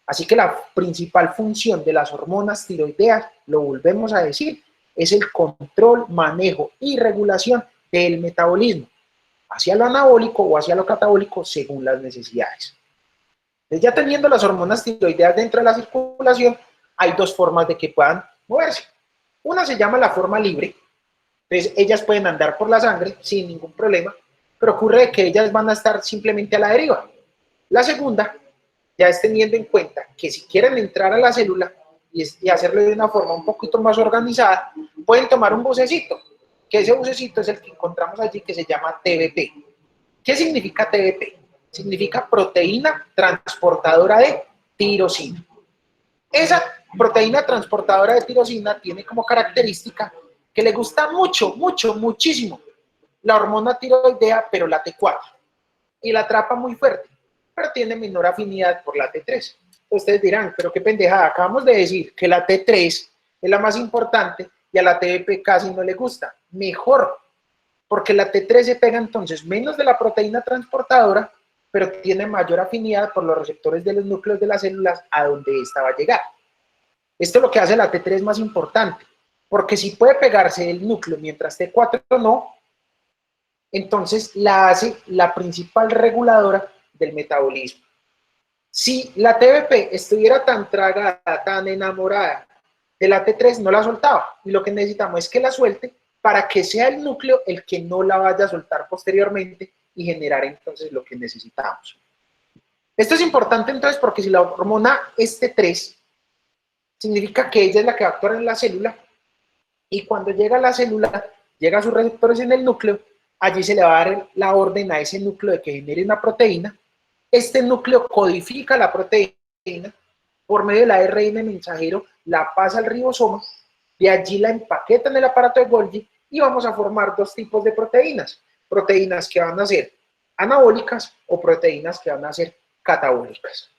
Así que la principal función de las hormonas tiroideas, lo volvemos a decir, es el control, manejo y regulación del metabolismo, hacia lo anabólico o hacia lo catabólico según las necesidades. Entonces, ya teniendo las hormonas tiroideas dentro de la circulación, hay dos formas de que puedan moverse. Una se llama la forma libre, entonces ellas pueden andar por la sangre sin ningún problema, pero ocurre que ellas van a estar simplemente a la deriva. La segunda ya es teniendo en cuenta que si quieren entrar a la célula y hacerlo de una forma un poquito más organizada, pueden tomar un bucecito, que ese bucecito es el que encontramos allí que se llama TBP. ¿Qué significa TBP? Significa proteína transportadora de tirosina. Esa proteína transportadora de tirosina tiene como característica que le gusta muchísimo la hormona tiroidea, pero la T4, y la atrapa muy fuerte, pero tiene menor afinidad por la T3. Ustedes dirán, pero qué pendejada, acabamos de decir que la T3 es la más importante y a la TBP casi no le gusta. Mejor, porque la T3 se pega entonces menos de la proteína transportadora, pero tiene mayor afinidad por los receptores de los núcleos de las células a donde esta va a llegar. Esto es lo que hace la T3 más importante, porque si puede pegarse el núcleo mientras T4 no, entonces la hace la principal reguladora del metabolismo. Si la TBP estuviera tan tragada, tan enamorada de la T3, no la soltaba, y lo que necesitamos es que la suelte para que sea el núcleo el que no la vaya a soltar posteriormente y generar entonces lo que necesitamos. Esto es importante entonces porque si la hormona es T3, significa que ella es la que va a actuar en la célula, y cuando llega a la célula, llega a sus receptores en el núcleo, allí se le va a dar la orden a ese núcleo de que genere una proteína. Este núcleo codifica la proteína por medio del ARN mensajero, la pasa al ribosoma, de allí la empaqueta en el aparato de Golgi y vamos a formar dos tipos de proteínas. Proteínas que van a ser anabólicas o proteínas que van a ser catabólicas.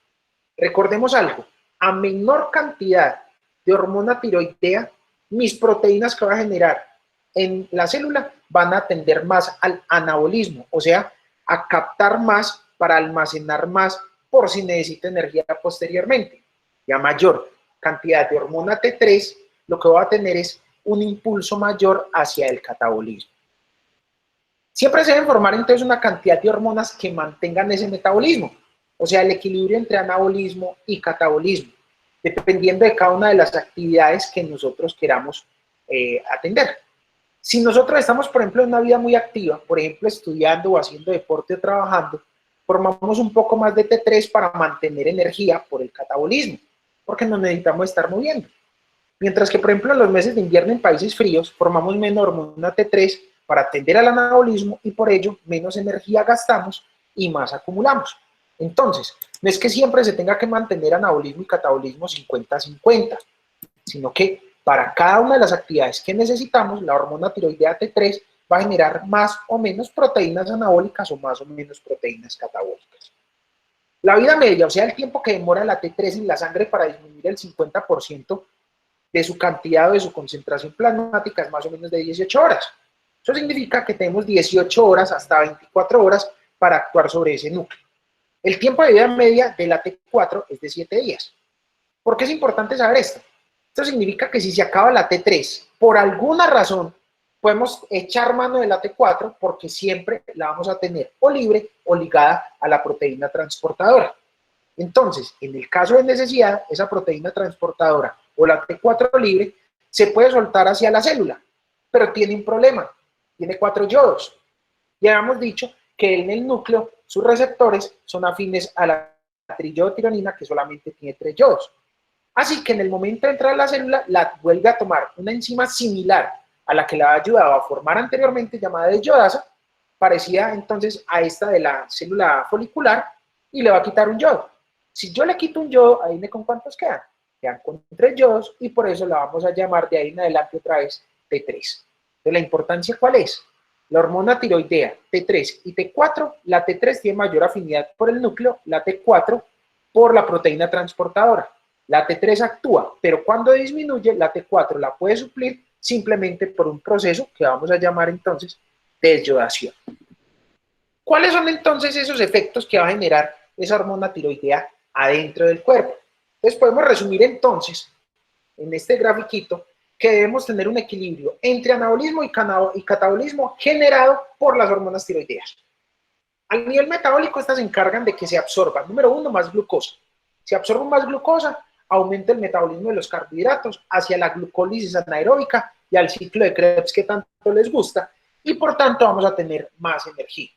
Recordemos algo, a menor cantidad de hormona tiroidea, mis proteínas que va a generar en la célula van a tender más al anabolismo, o sea, a captar más para almacenar más por si necesita energía posteriormente. Y a mayor cantidad de hormona T3, lo que va a tener es un impulso mayor hacia el catabolismo. Siempre se deben formar entonces una cantidad de hormonas que mantengan ese metabolismo, o sea, el equilibrio entre anabolismo y catabolismo, dependiendo de cada una de las actividades que nosotros queramos atender. Si nosotros estamos, por ejemplo, en una vida muy activa, por ejemplo, estudiando o haciendo deporte o trabajando, formamos un poco más de T3 para mantener energía por el catabolismo, porque nos necesitamos estar moviendo. Mientras que, por ejemplo, en los meses de invierno en países fríos, formamos menos hormona T3 para atender al anabolismo y por ello menos energía gastamos y más acumulamos. Entonces, no es que siempre se tenga que mantener anabolismo y catabolismo 50-50, sino que para cada una de las actividades que necesitamos, la hormona tiroidea T3 va a generar más o menos proteínas anabólicas o más o menos proteínas catabólicas. La vida media, o sea, el tiempo que demora la T3 en la sangre para disminuir el 50% de su cantidad o de su concentración plasmática es más o menos de 18 horas. Eso significa que tenemos 18 horas hasta 24 horas para actuar sobre ese núcleo. El tiempo de vida media de la T4 es de 7 días. ¿Por qué es importante saber esto? Esto significa que si se acaba la T3, por alguna razón, podemos echar mano de la T4 porque siempre la vamos a tener o libre o ligada a la proteína transportadora. Entonces, en el caso de necesidad, esa proteína transportadora o la T4 libre se puede soltar hacia la célula, pero tiene un problema, tiene 4 yodos. Ya hemos dicho que en el núcleo sus receptores son afines a la triyodotironina, que solamente tiene 3 yodos. Así que en el momento de entrar a la célula, la vuelve a tomar una enzima similar a la que la ayudaba a formar anteriormente, llamada desyodasa, parecida entonces a esta de la célula folicular, y le va a quitar un yodo. Si yo le quito un yodo, adivine con cuántos quedan. Quedan con 3 yodos y por eso la vamos a llamar de ahí en adelante otra vez T3. Entonces, ¿la importancia cuál es? La hormona tiroidea T3 y T4, la T3 tiene mayor afinidad por el núcleo, la T4 por la proteína transportadora. La T3 actúa, pero cuando disminuye, la T4 la puede suplir simplemente por un proceso que vamos a llamar entonces desyodación. ¿Cuáles son entonces esos efectos que va a generar esa hormona tiroidea adentro del cuerpo? Entonces podemos resumir entonces en este grafiquito que debemos tener un equilibrio entre anabolismo y catabolismo generado por las hormonas tiroideas. Al nivel metabólico, estas se encargan de que se absorba, número uno, más glucosa. Si absorbo más glucosa, aumenta el metabolismo de los carbohidratos hacia la glucólisis anaeróbica y al ciclo de Krebs que tanto les gusta, y por tanto vamos a tener más energía.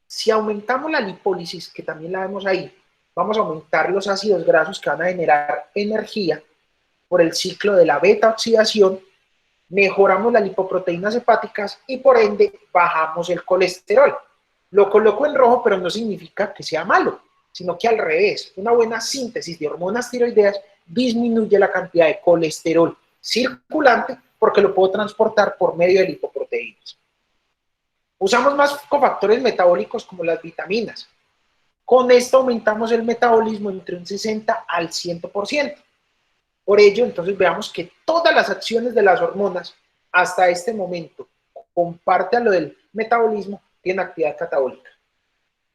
Si aumentamos la lipólisis, que también la vemos ahí, vamos a aumentar los ácidos grasos que van a generar energía por el ciclo de la beta-oxidación, mejoramos las lipoproteínas hepáticas y por ende bajamos el colesterol. Lo coloco en rojo, pero no significa que sea malo, sino que al revés, una buena síntesis de hormonas tiroideas disminuye la cantidad de colesterol circulante porque lo puedo transportar por medio de lipoproteínas. Usamos más cofactores metabólicos como las vitaminas. Con esto aumentamos el metabolismo entre un 60 al 100%. Por ello, entonces veamos que todas las acciones de las hormonas hasta este momento, comparte a lo del metabolismo, tienen actividad catabólica.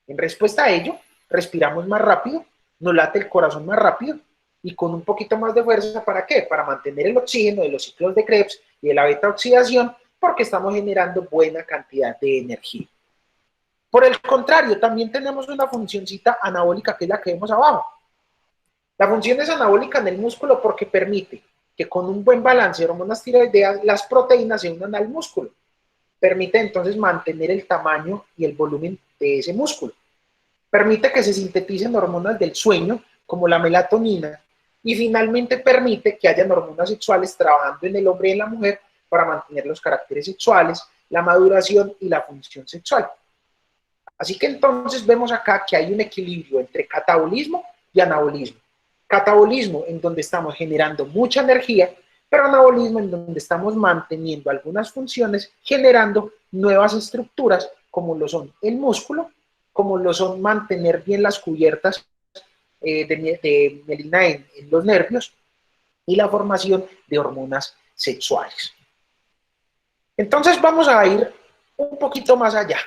En respuesta a ello, respiramos más rápido, nos late el corazón más rápido y con un poquito más de fuerza, ¿para qué? Para mantener el oxígeno de los ciclos de Krebs y de la beta-oxidación, porque estamos generando buena cantidad de energía. Por el contrario, también tenemos una funcioncita anabólica que es la que vemos abajo. La función es anabólica en el músculo porque permite que con un buen balance de hormonas tiroideas las proteínas se unan al músculo. Permite entonces mantener el tamaño y el volumen de ese músculo. Permite que se sinteticen hormonas del sueño, como la melatonina, y finalmente permite que hayan hormonas sexuales trabajando en el hombre y en la mujer para mantener los caracteres sexuales, la maduración y la función sexual. Así que entonces vemos acá que hay un equilibrio entre catabolismo y anabolismo. Catabolismo en donde estamos generando mucha energía, pero anabolismo en donde estamos manteniendo algunas funciones, generando nuevas estructuras como lo son el músculo, como lo son mantener bien las cubiertas de mielina en los nervios y la formación de hormonas sexuales. Entonces vamos a ir un poquito más allá.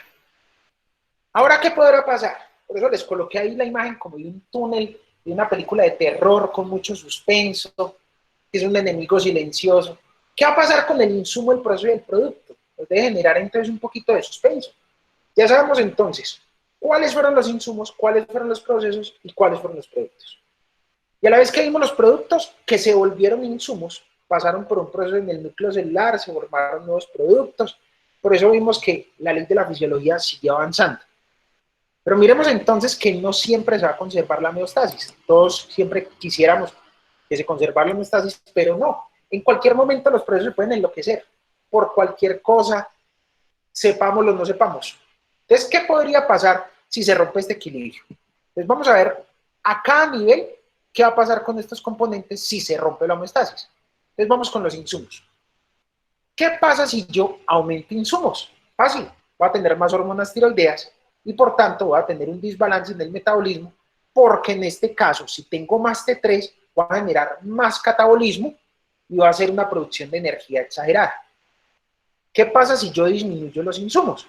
Ahora, ¿qué podrá pasar? Por eso les coloqué ahí la imagen como de un túnel de una película de terror con mucho suspenso, que es un enemigo silencioso. ¿Qué va a pasar con el insumo, el proceso y el producto? Pues debe generar entonces un poquito de suspenso. Ya sabemos entonces cuáles fueron los insumos, cuáles fueron los procesos y cuáles fueron los productos. Y a la vez que vimos los productos que se volvieron insumos, pasaron por un proceso en el núcleo celular, se formaron nuevos productos. Por eso vimos que la ley de la fisiología siguió avanzando. Pero miremos entonces que no siempre se va a conservar la homeostasis. Todos siempre quisiéramos que se conservara la homeostasis, pero no. En cualquier momento los procesos se pueden enloquecer por cualquier cosa, sepámoslo o no sepamos. Entonces, ¿qué podría pasar si se rompe este equilibrio? Entonces, vamos a ver a cada nivel qué va a pasar con estos componentes si se rompe la homeostasis. Entonces, vamos con los insumos. ¿Qué pasa si yo aumento insumos? Fácil, voy a tener más hormonas tiroideas y por tanto voy a tener un desbalance en el metabolismo, porque en este caso, si tengo más T3, voy a generar más catabolismo y va a ser una producción de energía exagerada. ¿Qué pasa si yo disminuyo los insumos?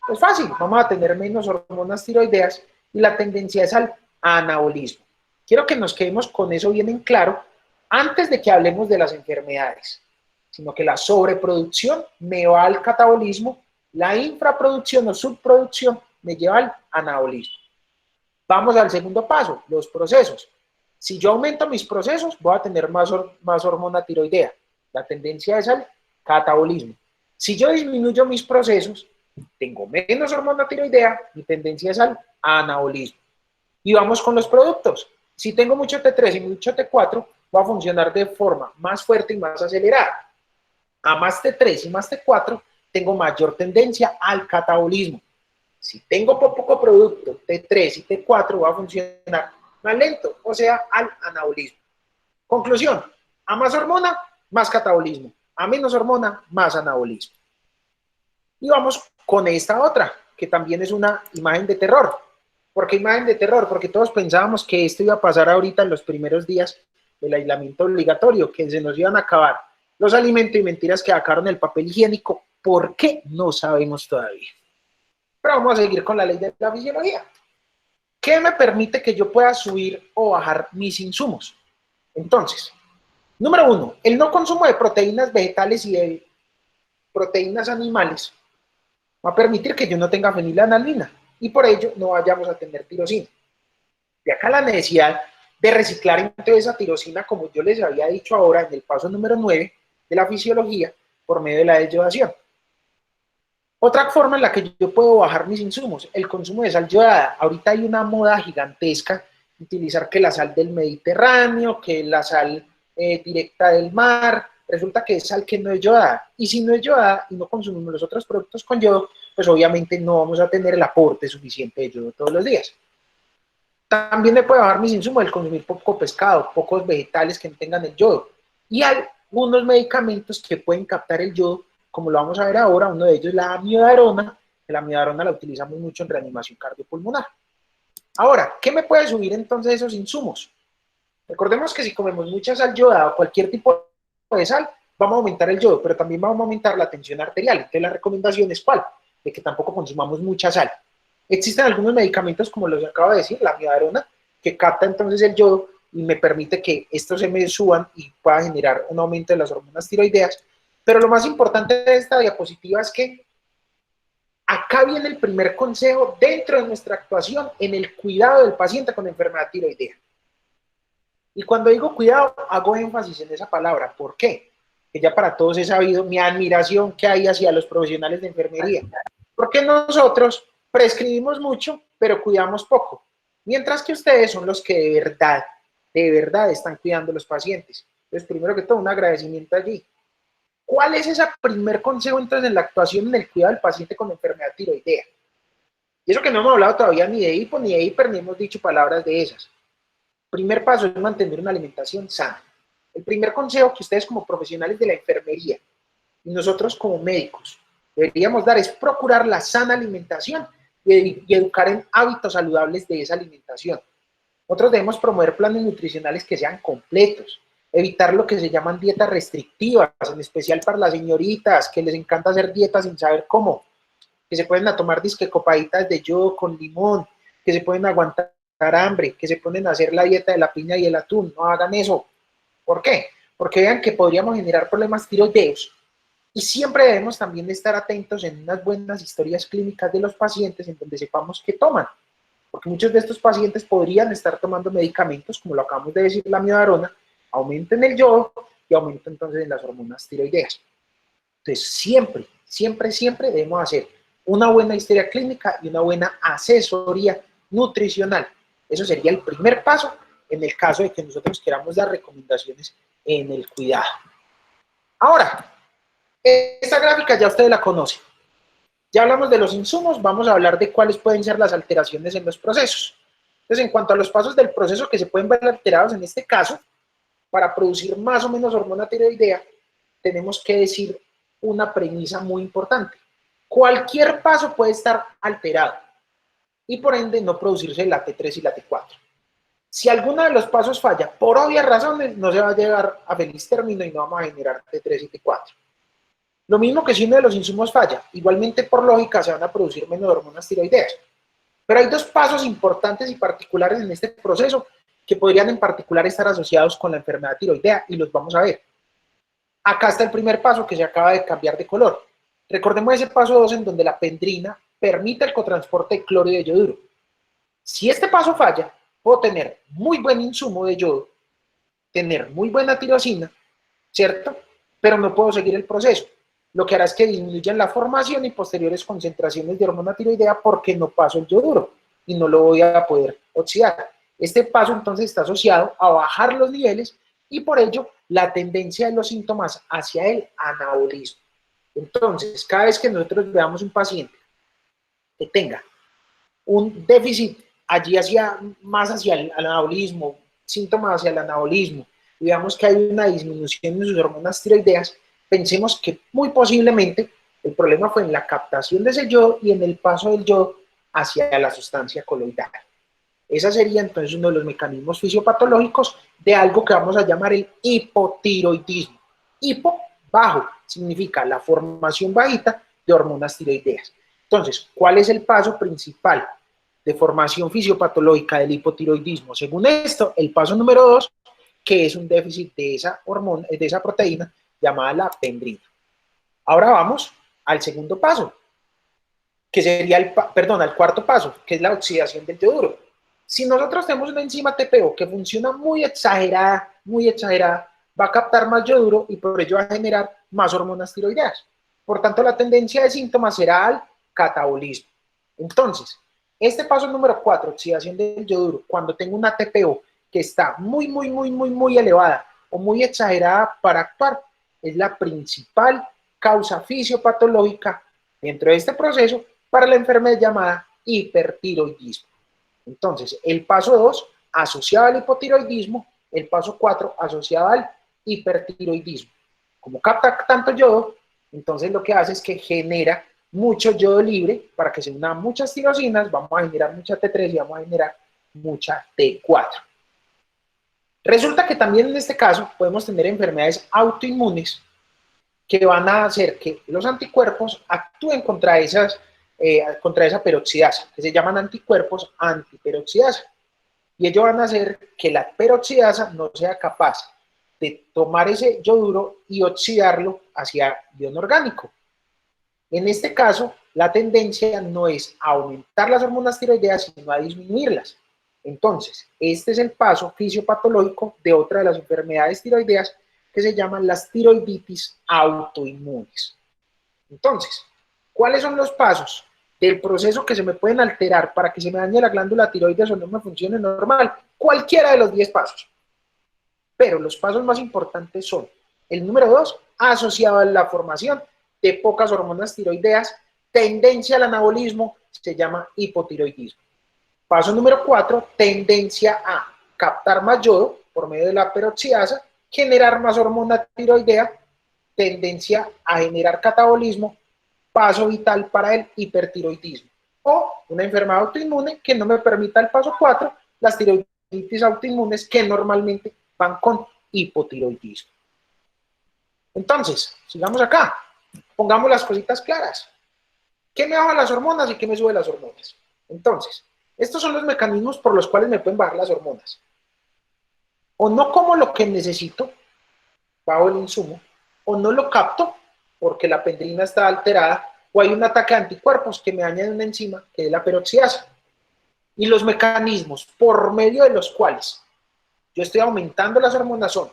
Pues fácil, vamos a tener menos hormonas tiroideas y la tendencia es al anabolismo. Quiero que nos quedemos con eso bien en claro antes de que hablemos de las enfermedades, sino que la sobreproducción me va al catabolismo, la infraproducción o subproducción me lleva al anabolismo. Vamos al segundo paso, los procesos. Si yo aumento mis procesos, voy a tener más hormona tiroidea. La tendencia es al catabolismo. Si yo disminuyo mis procesos, tengo menos hormona tiroidea, mi tendencia es al anabolismo. Y vamos con los productos. Si tengo mucho T3 y mucho T4, va a funcionar de forma más fuerte y más acelerada. A más T3 y más T4, tengo mayor tendencia al catabolismo. Si tengo poco producto, T3 y T4, va a funcionar más lento, o sea, al anabolismo. Conclusión, a más hormona, más catabolismo. A menos hormona, más anabolismo. Y vamos con esta otra, que también es una imagen de terror. ¿Por qué imagen de terror? Porque todos pensábamos que esto iba a pasar ahorita en los primeros días del aislamiento obligatorio, que se nos iban a acabar los alimentos y mentiras que sacaron el papel higiénico. ¿Por qué? No sabemos todavía. Pero vamos a seguir con la ley de la fisiología. ¿Qué me permite que yo pueda subir o bajar mis insumos? Entonces, número 1, el no consumo de proteínas vegetales y de proteínas animales va a permitir que yo no tenga fenilalanina y por ello no vayamos a tener tirosina. De acá la necesidad de reciclar entonces esa tirosina, como yo les había dicho ahora en el paso número 9 de la fisiología, por medio de la deyodación. Otra forma en la que yo puedo bajar mis insumos, el consumo de sal yodada. Ahorita hay una moda gigantesca de utilizar que la sal del Mediterráneo, que la sal directa del mar, resulta que es sal que no es yodada. Y si no es yodada y no consumimos los otros productos con yodo, pues obviamente no vamos a tener el aporte suficiente de yodo todos los días. También me puede bajar mis insumos el consumir poco pescado, pocos vegetales que no tengan el yodo. Y algunos medicamentos que pueden captar el yodo, como lo vamos a ver ahora, uno de ellos es la amiodarona, que la amiodarona la utilizamos mucho en reanimación cardiopulmonar. Ahora, ¿qué me puede subir entonces esos insumos? Recordemos que si comemos mucha sal yodada o cualquier tipo de sal, vamos a aumentar el yodo, pero también vamos a aumentar la tensión arterial. Entonces la recomendación es ¿cuál? De que tampoco consumamos mucha sal. Existen algunos medicamentos, como los acabo de decir, la amiodarona, que capta entonces el yodo y me permite que estos se me suban y pueda generar un aumento de las hormonas tiroideas. Pero lo más importante de esta diapositiva es que acá viene el primer consejo dentro de nuestra actuación en el cuidado del paciente con enfermedad tiroidea. Y cuando digo cuidado, hago énfasis en esa palabra. ¿Por qué? Que ya para todos he sabido mi admiración que hay hacia los profesionales de enfermería. Porque nosotros prescribimos mucho, pero cuidamos poco. Mientras que ustedes son los que de verdad están cuidando a los pacientes. Entonces, primero que todo, un agradecimiento allí. ¿Cuál es ese primer consejo entonces en la actuación en el cuidado del paciente con enfermedad tiroidea? Y eso que no hemos hablado todavía ni de hipo ni de hiper, ni hemos dicho palabras de esas. Primer paso es mantener una alimentación sana. El primer consejo que ustedes como profesionales de la enfermería y nosotros como médicos deberíamos dar es procurar la sana alimentación y educar en hábitos saludables de esa alimentación. Nosotros debemos promover planes nutricionales que sean completos, evitar lo que se llaman dietas restrictivas, en especial para las señoritas que les encanta hacer dietas sin saber cómo, que se pueden a tomar disque copaditas de yodo con limón, que se pueden aguantar hambre, que se ponen a hacer la dieta de la piña y el atún. No hagan eso. ¿Por qué? Porque vean que podríamos generar problemas tiroideos. Y siempre debemos también estar atentos en unas buenas historias clínicas de los pacientes en donde sepamos qué toman. Porque muchos de estos pacientes podrían estar tomando medicamentos, como lo acabamos de decir, la amiodarona, aumenten el yodo y aumenten entonces en las hormonas tiroideas. Entonces siempre debemos hacer una buena historia clínica y una buena asesoría nutricional. Eso sería el primer paso en el caso de que nosotros queramos dar recomendaciones en el cuidado. Ahora, esta gráfica ya ustedes la conocen. Ya hablamos de los insumos, vamos a hablar de cuáles pueden ser las alteraciones en los procesos. Entonces, en cuanto a los pasos del proceso que se pueden ver alterados en este caso, para producir más o menos hormona tiroidea, tenemos que decir una premisa muy importante. Cualquier paso puede estar alterado y por ende no producirse la T3 y la T4. Si alguno de los pasos falla, por obvias razones, no se va a llegar a feliz término y no vamos a generar T3 y T4. Lo mismo que si uno de los insumos falla, igualmente por lógica se van a producir menos hormonas tiroideas. Pero hay dos pasos importantes y particulares en este proceso que podrían en particular estar asociados con la enfermedad tiroidea y los vamos a ver. Acá está el primer paso que se acaba de cambiar de color. Recordemos ese paso 2 en donde la pendrina permite el cotransporte de cloro y de yoduro. Si este paso falla, puedo tener muy buen insumo de yodo, tener muy buena tirosina, ¿cierto? Pero no puedo seguir el proceso. Lo que hará es que disminuyan la formación y posteriores concentraciones de hormona tiroidea porque no paso el yoduro y no lo voy a poder oxidar. Este paso entonces está asociado a bajar los niveles y por ello la tendencia de los síntomas hacia el anabolismo. Entonces, cada vez que nosotros veamos un paciente que tenga un déficit allí más hacia el anabolismo, síntomas hacia el anabolismo, y veamos que hay una disminución de sus hormonas tiroideas, pensemos que muy posiblemente el problema fue en la captación de ese yodo y en el paso del yodo hacia la sustancia coloidal. Ese sería entonces uno de los mecanismos fisiopatológicos de algo que vamos a llamar el hipotiroidismo. Hipo, bajo, significa la formación bajita de hormonas tiroideas. Entonces, ¿cuál es el paso principal de formación fisiopatológica del hipotiroidismo? Según esto, el paso número 2, que es un déficit de esa hormona, de esa proteína llamada la pendrina. Ahora vamos al segundo paso, que sería el cuarto paso, que es la oxidación del yoduro. Si nosotros tenemos una enzima TPO que funciona muy exagerada, va a captar más yoduro y por ello va a generar más hormonas tiroideas. Por tanto, la tendencia de síntomas será al catabolismo. Entonces, este paso número 4, oxidación del yoduro, cuando tengo una TPO que está muy elevada o muy exagerada para actuar, es la principal causa fisiopatológica dentro de este proceso para la enfermedad llamada hipertiroidismo. Entonces, el paso 2, asociado al hipotiroidismo, el paso 4, asociado al hipertiroidismo. Como capta tanto yodo, entonces lo que hace es que genera mucho yodo libre para que se unan muchas tirosinas, vamos a generar mucha T3 y vamos a generar mucha T4. Resulta que también en este caso podemos tener enfermedades autoinmunes que van a hacer que los anticuerpos actúen contra esa peroxidasa, que se llaman anticuerpos antiperoxidasa. Y ellos van a hacer que la peroxidasa no sea capaz de tomar ese yoduro y oxidarlo hacia ion orgánico. En este caso, la tendencia no es a aumentar las hormonas tiroideas, sino a disminuirlas. Entonces, este es el paso fisiopatológico de otra de las enfermedades tiroideas que se llaman las tiroiditis autoinmunes. Entonces, ¿cuáles son los pasos del proceso que se me pueden alterar para que se me dañe la glándula tiroides o no me funcione normal? Cualquiera de los 10 pasos. Pero los pasos más importantes son el número 2, asociado a la formación de pocas hormonas tiroideas, tendencia al anabolismo, se llama hipotiroidismo. Paso número 4, tendencia a captar más yodo por medio de la peroxidasa, generar más hormona tiroidea, tendencia a generar catabolismo, paso vital para el hipertiroidismo. O una enfermedad autoinmune que no me permita el paso 4, las tiroiditis autoinmunes que normalmente van con hipotiroidismo. Entonces, sigamos acá. Pongamos las cositas claras. ¿Qué me baja las hormonas y qué me sube las hormonas? Entonces, estos son los mecanismos por los cuales me pueden bajar las hormonas. O no como lo que necesito, bajo el insumo, o no lo capto porque la pendrina está alterada, o hay un ataque de anticuerpos que me dañan una enzima, que es la peroxidasa. Y los mecanismos por medio de los cuales yo estoy aumentando las hormonas son,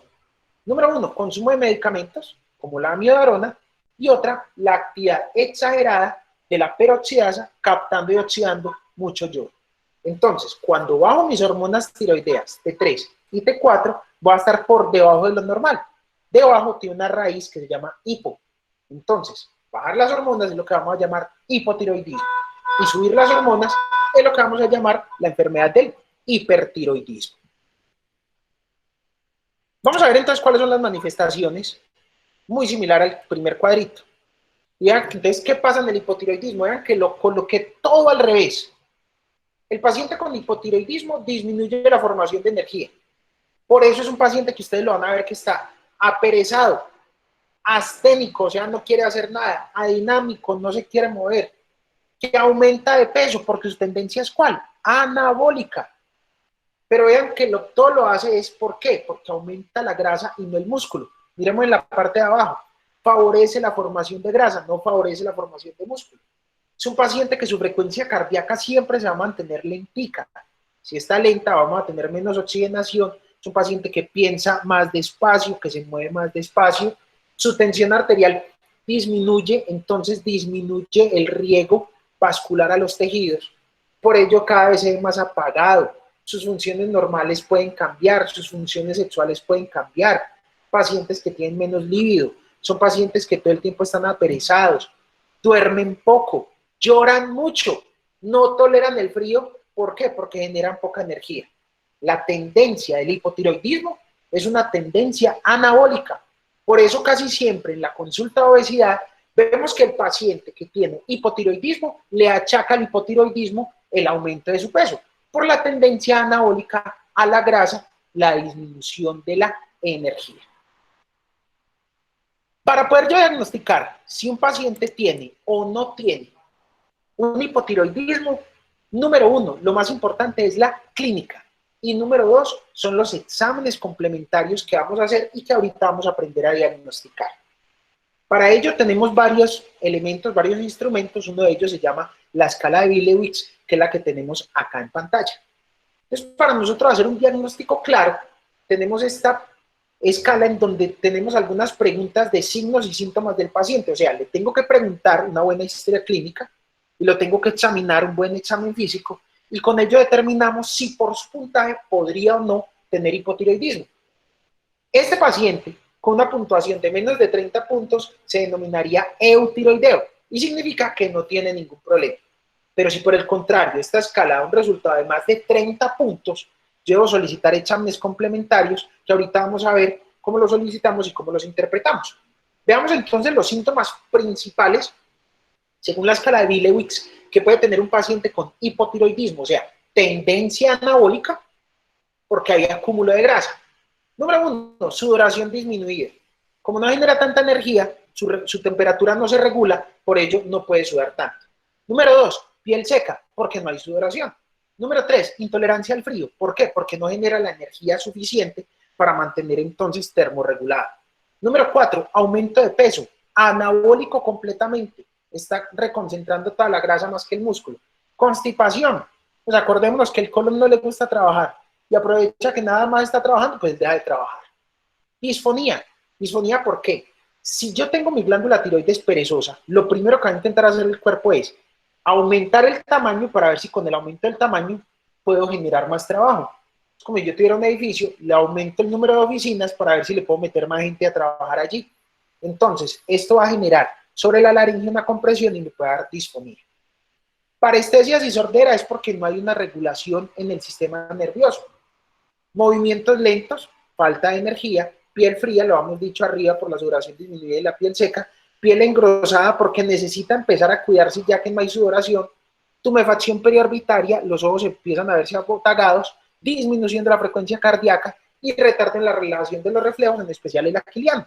número 1, consumo de medicamentos, como la amiodarona, y otra, la actividad exagerada de la peroxidasa captando y oxidando mucho yodo. Entonces, cuando bajo mis hormonas tiroideas T3 y T4, voy a estar por debajo de lo normal. Debajo tiene una raíz que se llama hipo. Entonces, bajar las hormonas es lo que vamos a llamar hipotiroidismo. Y subir las hormonas es lo que vamos a llamar la enfermedad del hipertiroidismo. Vamos a ver entonces cuáles son las manifestaciones, muy similar al primer cuadrito. Y vean, entonces, ¿qué pasa en el hipotiroidismo? Vean que lo coloqué todo al revés. El paciente con hipotiroidismo disminuye la formación de energía. Por eso es un paciente que ustedes lo van a ver que está aperezado, asténico, o sea, no quiere hacer nada, adinámico, no se quiere mover, que aumenta de peso, porque su tendencia es ¿cuál? Anabólica. Pero vean que todo lo hace es ¿por qué? Porque aumenta la grasa y no el músculo. Miremos en la parte de abajo. Favorece la formación de grasa, no favorece la formación de músculo. Es un paciente que su frecuencia cardíaca siempre se va a mantener lentica. Si está lenta, vamos a tener menos oxigenación. Es un paciente que piensa más despacio, que se mueve más despacio. Su tensión arterial disminuye, entonces disminuye el riego vascular a los tejidos. Por ello, cada vez se ve más apagado. Sus funciones normales pueden cambiar, sus funciones sexuales pueden cambiar. Pacientes que tienen menos líbido, son pacientes que todo el tiempo están aperezados, duermen poco, lloran mucho, no toleran el frío. ¿Por qué? Porque generan poca energía. La tendencia del hipotiroidismo es una tendencia anabólica. Por eso casi siempre en la consulta de obesidad vemos que el paciente que tiene hipotiroidismo le achaca al hipotiroidismo el aumento de su peso, por la tendencia anabólica a la grasa, la disminución de la energía. Para poder yo diagnosticar si un paciente tiene o no tiene un hipotiroidismo, número 1, lo más importante es la clínica. Y número 2, son los exámenes complementarios que vamos a hacer y que ahorita vamos a aprender a diagnosticar. Para ello tenemos varios elementos, varios instrumentos. Uno de ellos se llama la escala de Billewitz, que es la que tenemos acá en pantalla. Entonces, para nosotros hacer un diagnóstico claro, tenemos esta escala en donde tenemos algunas preguntas de signos y síntomas del paciente. O sea, le tengo que preguntar una buena historia clínica y lo tengo que examinar, un buen examen físico, y con ello determinamos si por su puntaje podría o no tener hipotiroidismo. Este paciente con una puntuación de menos de 30 puntos se denominaría eutiroideo y significa que no tiene ningún problema. Pero si por el contrario esta escala da un resultado de más de 30 puntos, yo debo solicitar exámenes complementarios que ahorita vamos a ver cómo los solicitamos y cómo los interpretamos. Veamos entonces los síntomas principales según la escala de Billewitz que puede tener un paciente con hipotiroidismo, o sea, tendencia anabólica porque hay acúmulo de grasa. Número 1, sudoración disminuida. Como no genera tanta energía, su temperatura no se regula, por ello no puede sudar tanto. Número 2, piel seca, porque no hay sudoración. Número 3, intolerancia al frío. ¿Por qué? Porque no genera la energía suficiente para mantener entonces termorregulada. Número 4, aumento de peso, anabólico completamente. Está reconcentrando toda la grasa más que el músculo. Constipación, pues acordémonos que el colon no le gusta trabajar y aprovecha que nada más está trabajando, pues deja de trabajar. Disfonía. Disfonía, ¿por qué? Si yo tengo mi glándula tiroides perezosa, lo primero que va a intentar hacer el cuerpo es aumentar el tamaño para ver si con el aumento del tamaño puedo generar más trabajo. Es como si yo tuviera un edificio, le aumento el número de oficinas para ver si le puedo meter más gente a trabajar allí. Entonces, esto va a generar sobre la laringe una compresión y me puede dar disfonía. Parestesias y sordera es porque no hay una regulación en el sistema nervioso. Movimientos lentos, falta de energía, piel fría, lo hemos dicho arriba por la sudoración disminuida y la piel seca, piel engrosada porque necesita empezar a cuidarse ya que no hay sudoración, tumefacción periorbitaria, los ojos empiezan a verse abotagados, disminución de la frecuencia cardíaca y retardo en la relación de los reflejos, en especial el aquiliano.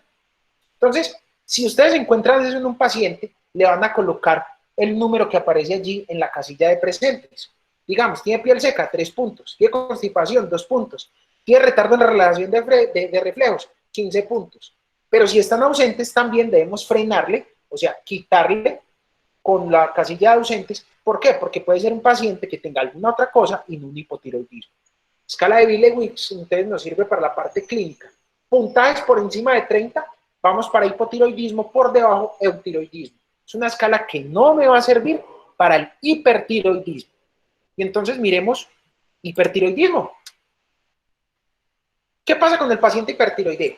Entonces, si ustedes encuentran eso en un paciente, le van a colocar el número que aparece allí en la casilla de presentes. Digamos, tiene piel seca, 3 puntos, tiene constipación, 2 puntos, tiene retardo en la relación de reflejos, 15 puntos. Pero si están ausentes, también debemos frenarle, o sea, quitarle con la casilla de ausentes. ¿Por qué? Porque puede ser un paciente que tenga alguna otra cosa y no un hipotiroidismo. Escala de Billewitz, entonces nos sirve para la parte clínica. Puntajes por encima de 30, vamos para hipotiroidismo, por debajo, eutiroidismo. Es una escala que no me va a servir para el hipertiroidismo. Y entonces miremos hipertiroidismo. ¿Qué pasa con el paciente hipertiroideo?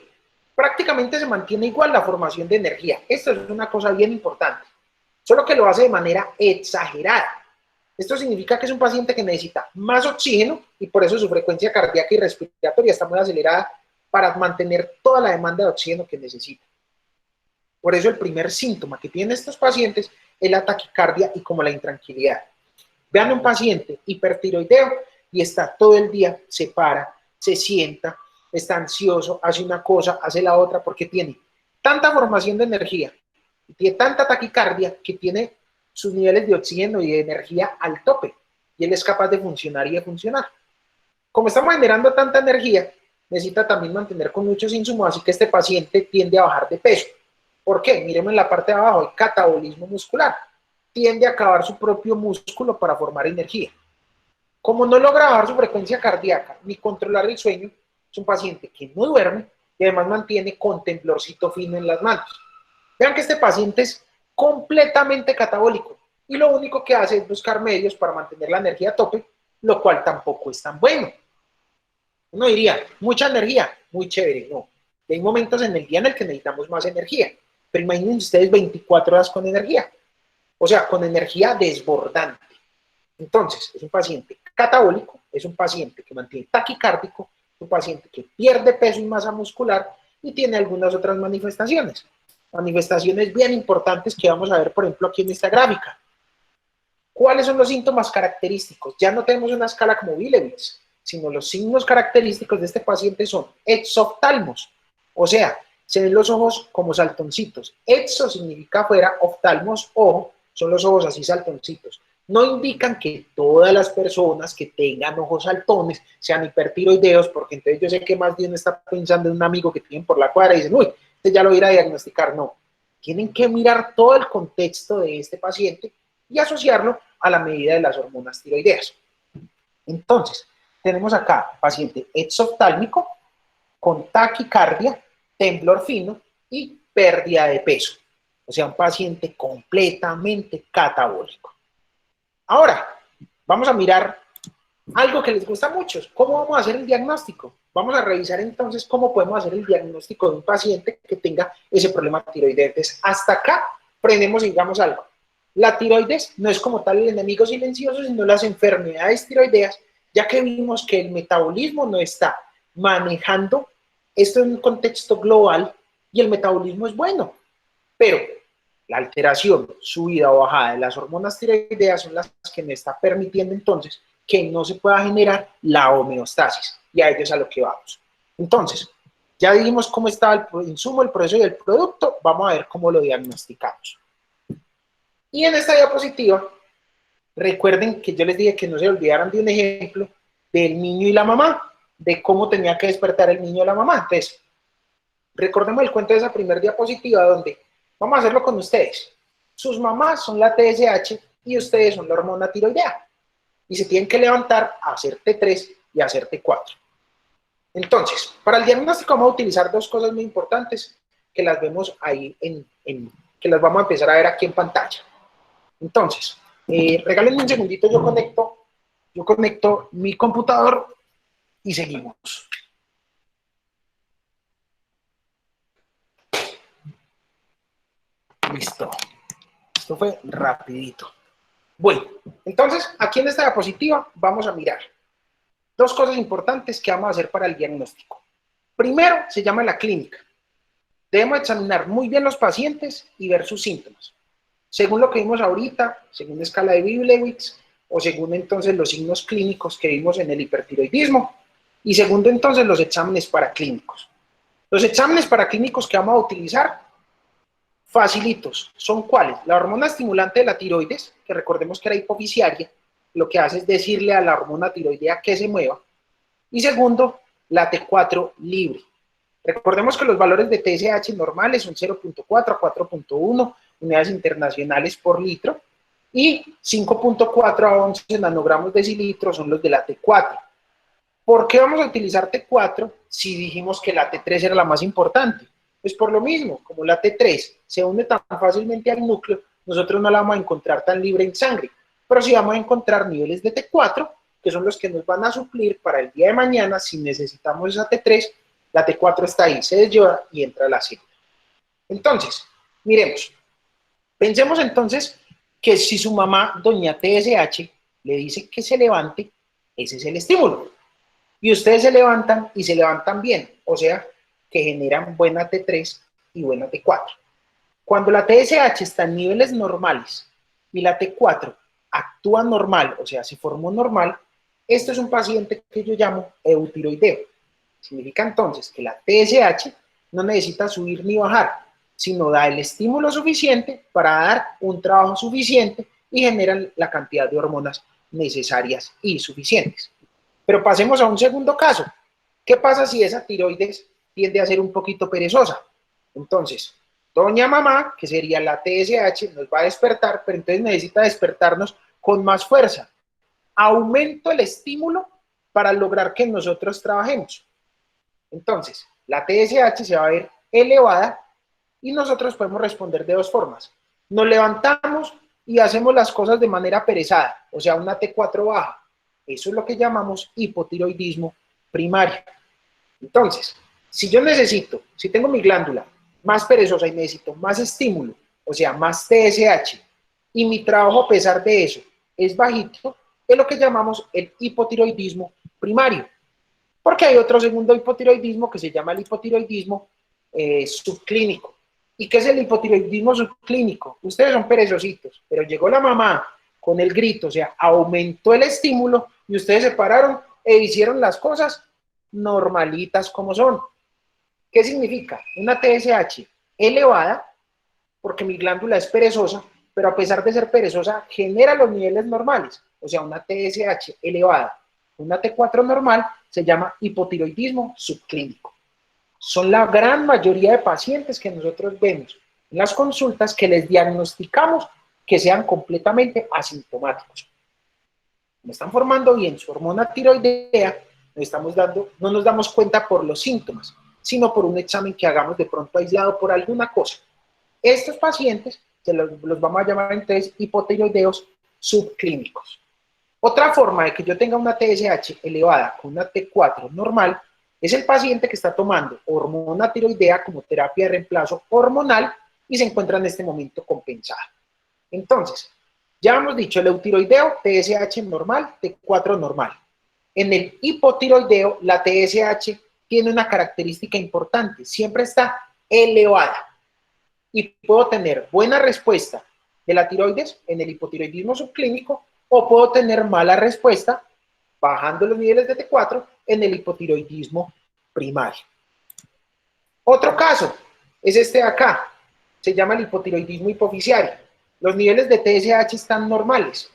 Prácticamente se mantiene igual la formación de energía. Esto es una cosa bien importante, solo que lo hace de manera exagerada. Esto significa que es un paciente que necesita más oxígeno y por eso su frecuencia cardíaca y respiratoria está muy acelerada para mantener toda la demanda de oxígeno que necesita. Por eso el primer síntoma que tienen estos pacientes es la taquicardia y como la intranquilidad. Vean un paciente hipertiroideo y está todo el día, se para, se sienta, está ansioso, hace una cosa, hace la otra, porque tiene tanta formación de energía y tiene tanta taquicardia que tiene sus niveles de oxígeno y de energía al tope y él es capaz de funcionar y de funcionar. Como estamos generando tanta energía, necesita también mantener con muchos insumos, así que este paciente tiende a bajar de peso. ¿Por qué? Miremos en la parte de abajo, hay catabolismo muscular. Tiende a acabar su propio músculo para formar energía. Como no logra bajar su frecuencia cardíaca ni controlar el sueño, es un paciente que no duerme y además mantiene con temblorcito fino en las manos. Vean que este paciente es completamente catabólico y lo único que hace es buscar medios para mantener la energía a tope, lo cual tampoco es tan bueno. Uno diría, mucha energía, muy chévere, no. Hay momentos en el día en el que necesitamos más energía, pero imaginen ustedes 24 horas con energía, o sea, con energía desbordante. Entonces, es un paciente catabólico, es un paciente que mantiene taquicárdico, es un paciente que pierde peso y masa muscular y tiene algunas otras manifestaciones. Manifestaciones bien importantes que vamos a ver, por ejemplo, aquí en esta gráfica. ¿Cuáles son los síntomas característicos? Ya no tenemos una escala como Billewitz, sino los signos característicos de este paciente son exoftalmos, o sea, se ven los ojos como saltoncitos. Exo significa afuera, oftalmos, ojo, son los ojos así saltoncitos. No indican que todas las personas que tengan ojos saltones sean hipertiroideos, porque entonces yo sé que más de uno está pensando en un amigo que tienen por la cuadra y dicen, uy, este ya lo irá a diagnosticar. No, tienen que mirar todo el contexto de este paciente y asociarlo a la medida de las hormonas tiroideas. Entonces, tenemos acá paciente exoftálmico con taquicardia, temblor fino y pérdida de peso. O sea, un paciente completamente catabólico. Ahora, vamos a mirar algo que les gusta a muchos. ¿Cómo vamos a hacer el diagnóstico? Vamos a revisar entonces cómo podemos hacer el diagnóstico de un paciente que tenga ese problema tiroideo. Entonces, hasta acá prendemos y digamos algo. La tiroides no es como tal el enemigo silencioso, sino las enfermedades tiroideas, ya que vimos que el metabolismo no está manejando esto en un contexto global y el metabolismo es bueno, pero la alteración, subida o bajada de las hormonas tiroideas son las que me está permitiendo entonces que no se pueda generar la homeostasis, y a ello es a lo que vamos. Entonces, ya dijimos cómo estaba el insumo, el proceso y el producto, vamos a ver cómo lo diagnosticamos. Y en esta diapositiva, recuerden que yo les dije que no se olvidaran de un ejemplo del niño y la mamá, de cómo tenía que despertar el niño y la mamá. Entonces, recordemos el cuento de esa primera diapositiva donde vamos a hacerlo con ustedes. Sus mamás son la TSH y ustedes son la hormona tiroidea. Y se tienen que levantar a hacer T3 y a hacer T4. Entonces, para el diagnóstico vamos a utilizar dos cosas muy importantes que las vemos ahí, que las vamos a empezar a ver aquí en pantalla. Entonces, regálenme un segundito, yo conecto mi computador y seguimos. Listo. Esto fue rapidito. Bueno, entonces, aquí en esta diapositiva vamos a mirar dos cosas importantes que vamos a hacer para el diagnóstico. Primero, se llama la clínica. Debemos examinar muy bien los pacientes y ver sus síntomas. Según lo que vimos ahorita, según la escala de Biblewitz, o según entonces los signos clínicos que vimos en el hipertiroidismo, y segundo entonces los exámenes paraclínicos. Los exámenes paraclínicos que vamos a utilizar, facilitos, ¿son cuáles? La hormona estimulante de la tiroides, que recordemos que era hipofisiaria, lo que hace es decirle a la hormona tiroidea que se mueva. Y segundo, la T4 libre. Recordemos que los valores de TSH normales son 0.4 a 4.1 unidades internacionales por litro y 5.4 a 11 nanogramos decilitro son los de la T4. ¿Por qué vamos a utilizar T4 si dijimos que la T3 era la más importante? Pues por lo mismo, como la T3 se une tan fácilmente al núcleo, nosotros no la vamos a encontrar tan libre en sangre, pero sí vamos a encontrar niveles de T4, que son los que nos van a suplir para el día de mañana si necesitamos esa T3, la T4 está ahí, se desyoda y entra a la célula. Entonces, miremos, pensemos entonces que si su mamá, doña TSH, le dice que se levante, ese es el estímulo. Y ustedes se levantan y se levantan bien, o sea, que generan buena T3 y buena T4. Cuando la TSH está en niveles normales y la T4 actúa normal, o sea, se formó normal, esto es un paciente que yo llamo eutiroideo. Significa entonces que la TSH no necesita subir ni bajar, sino da el estímulo suficiente para dar un trabajo suficiente y generan la cantidad de hormonas necesarias y suficientes. Pero pasemos a un segundo caso. ¿Qué pasa si esa tiroides tiende a ser un poquito perezosa? Entonces, doña mamá, que sería la TSH, nos va a despertar, pero entonces necesita despertarnos con más fuerza. Aumento el estímulo para lograr que nosotros trabajemos. Entonces, la TSH se va a ver elevada y nosotros podemos responder de dos formas. Nos levantamos y hacemos las cosas de manera perezada, o sea, una T4 baja. Eso es lo que llamamos hipotiroidismo primario. Entonces, si yo necesito, si tengo mi glándula más perezosa y necesito más estímulo, o sea, más TSH, y mi trabajo a pesar de eso es bajito, es lo que llamamos el hipotiroidismo primario. Porque hay otro segundo hipotiroidismo que se llama el hipotiroidismo subclínico. ¿Y qué es el hipotiroidismo subclínico? Ustedes son perezositos, pero llegó la mamá con el grito, o sea, aumentó el estímulo y ustedes se pararon e hicieron las cosas normalitas como son. ¿Qué significa? Una TSH elevada, porque mi glándula es perezosa, pero a pesar de ser perezosa, genera los niveles normales, o sea, una TSH elevada. Una T4 normal se llama hipotiroidismo subclínico. Son la gran mayoría de pacientes que nosotros vemos en las consultas que les diagnosticamos que sean completamente asintomáticos. No están formando bien su hormona tiroidea, no nos damos cuenta por los síntomas, sino por un examen que hagamos de pronto aislado por alguna cosa. Estos pacientes los vamos a llamar entonces hipotiroideos subclínicos. Otra forma de que yo tenga una TSH elevada con una T4 normal es el paciente que está tomando hormona tiroidea como terapia de reemplazo hormonal y se encuentra en este momento compensada. Entonces, ya hemos dicho, el eutiroideo, TSH normal, T4 normal. En el hipotiroideo, la TSH tiene una característica importante, siempre está elevada. Y puedo tener buena respuesta de la tiroides en el hipotiroidismo subclínico o puedo tener mala respuesta bajando los niveles de T4 en el hipotiroidismo primario. Otro caso es este de acá, se llama el hipotiroidismo hipoficiario. Los niveles de TSH están normales,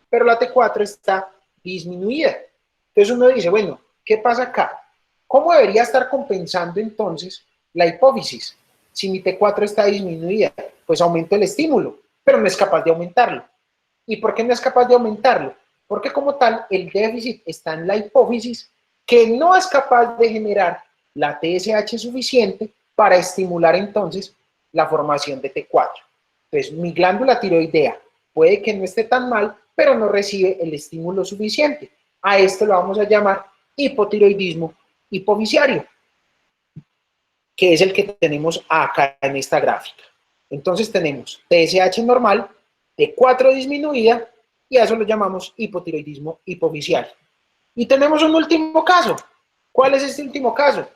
pero la T4 está disminuida. Entonces uno dice, bueno, ¿qué pasa acá? ¿Cómo debería estar compensando entonces la hipófisis? Si mi T4 está disminuida, pues aumento el estímulo, pero no es capaz de aumentarlo. ¿Y por qué no es capaz de aumentarlo? Porque como tal, el déficit está en la hipófisis, que no es capaz de generar la TSH suficiente para estimular entonces la formación de T4. Entonces, mi glándula tiroidea puede que no esté tan mal, pero no recibe el estímulo suficiente. A esto lo vamos a llamar hipotiroidismo hipoficiario, que es el que tenemos acá en esta gráfica. Entonces tenemos TSH normal, T4 disminuida, y a eso lo llamamos hipotiroidismo hipoficiario. Y tenemos un último caso. ¿Cuál es este último caso?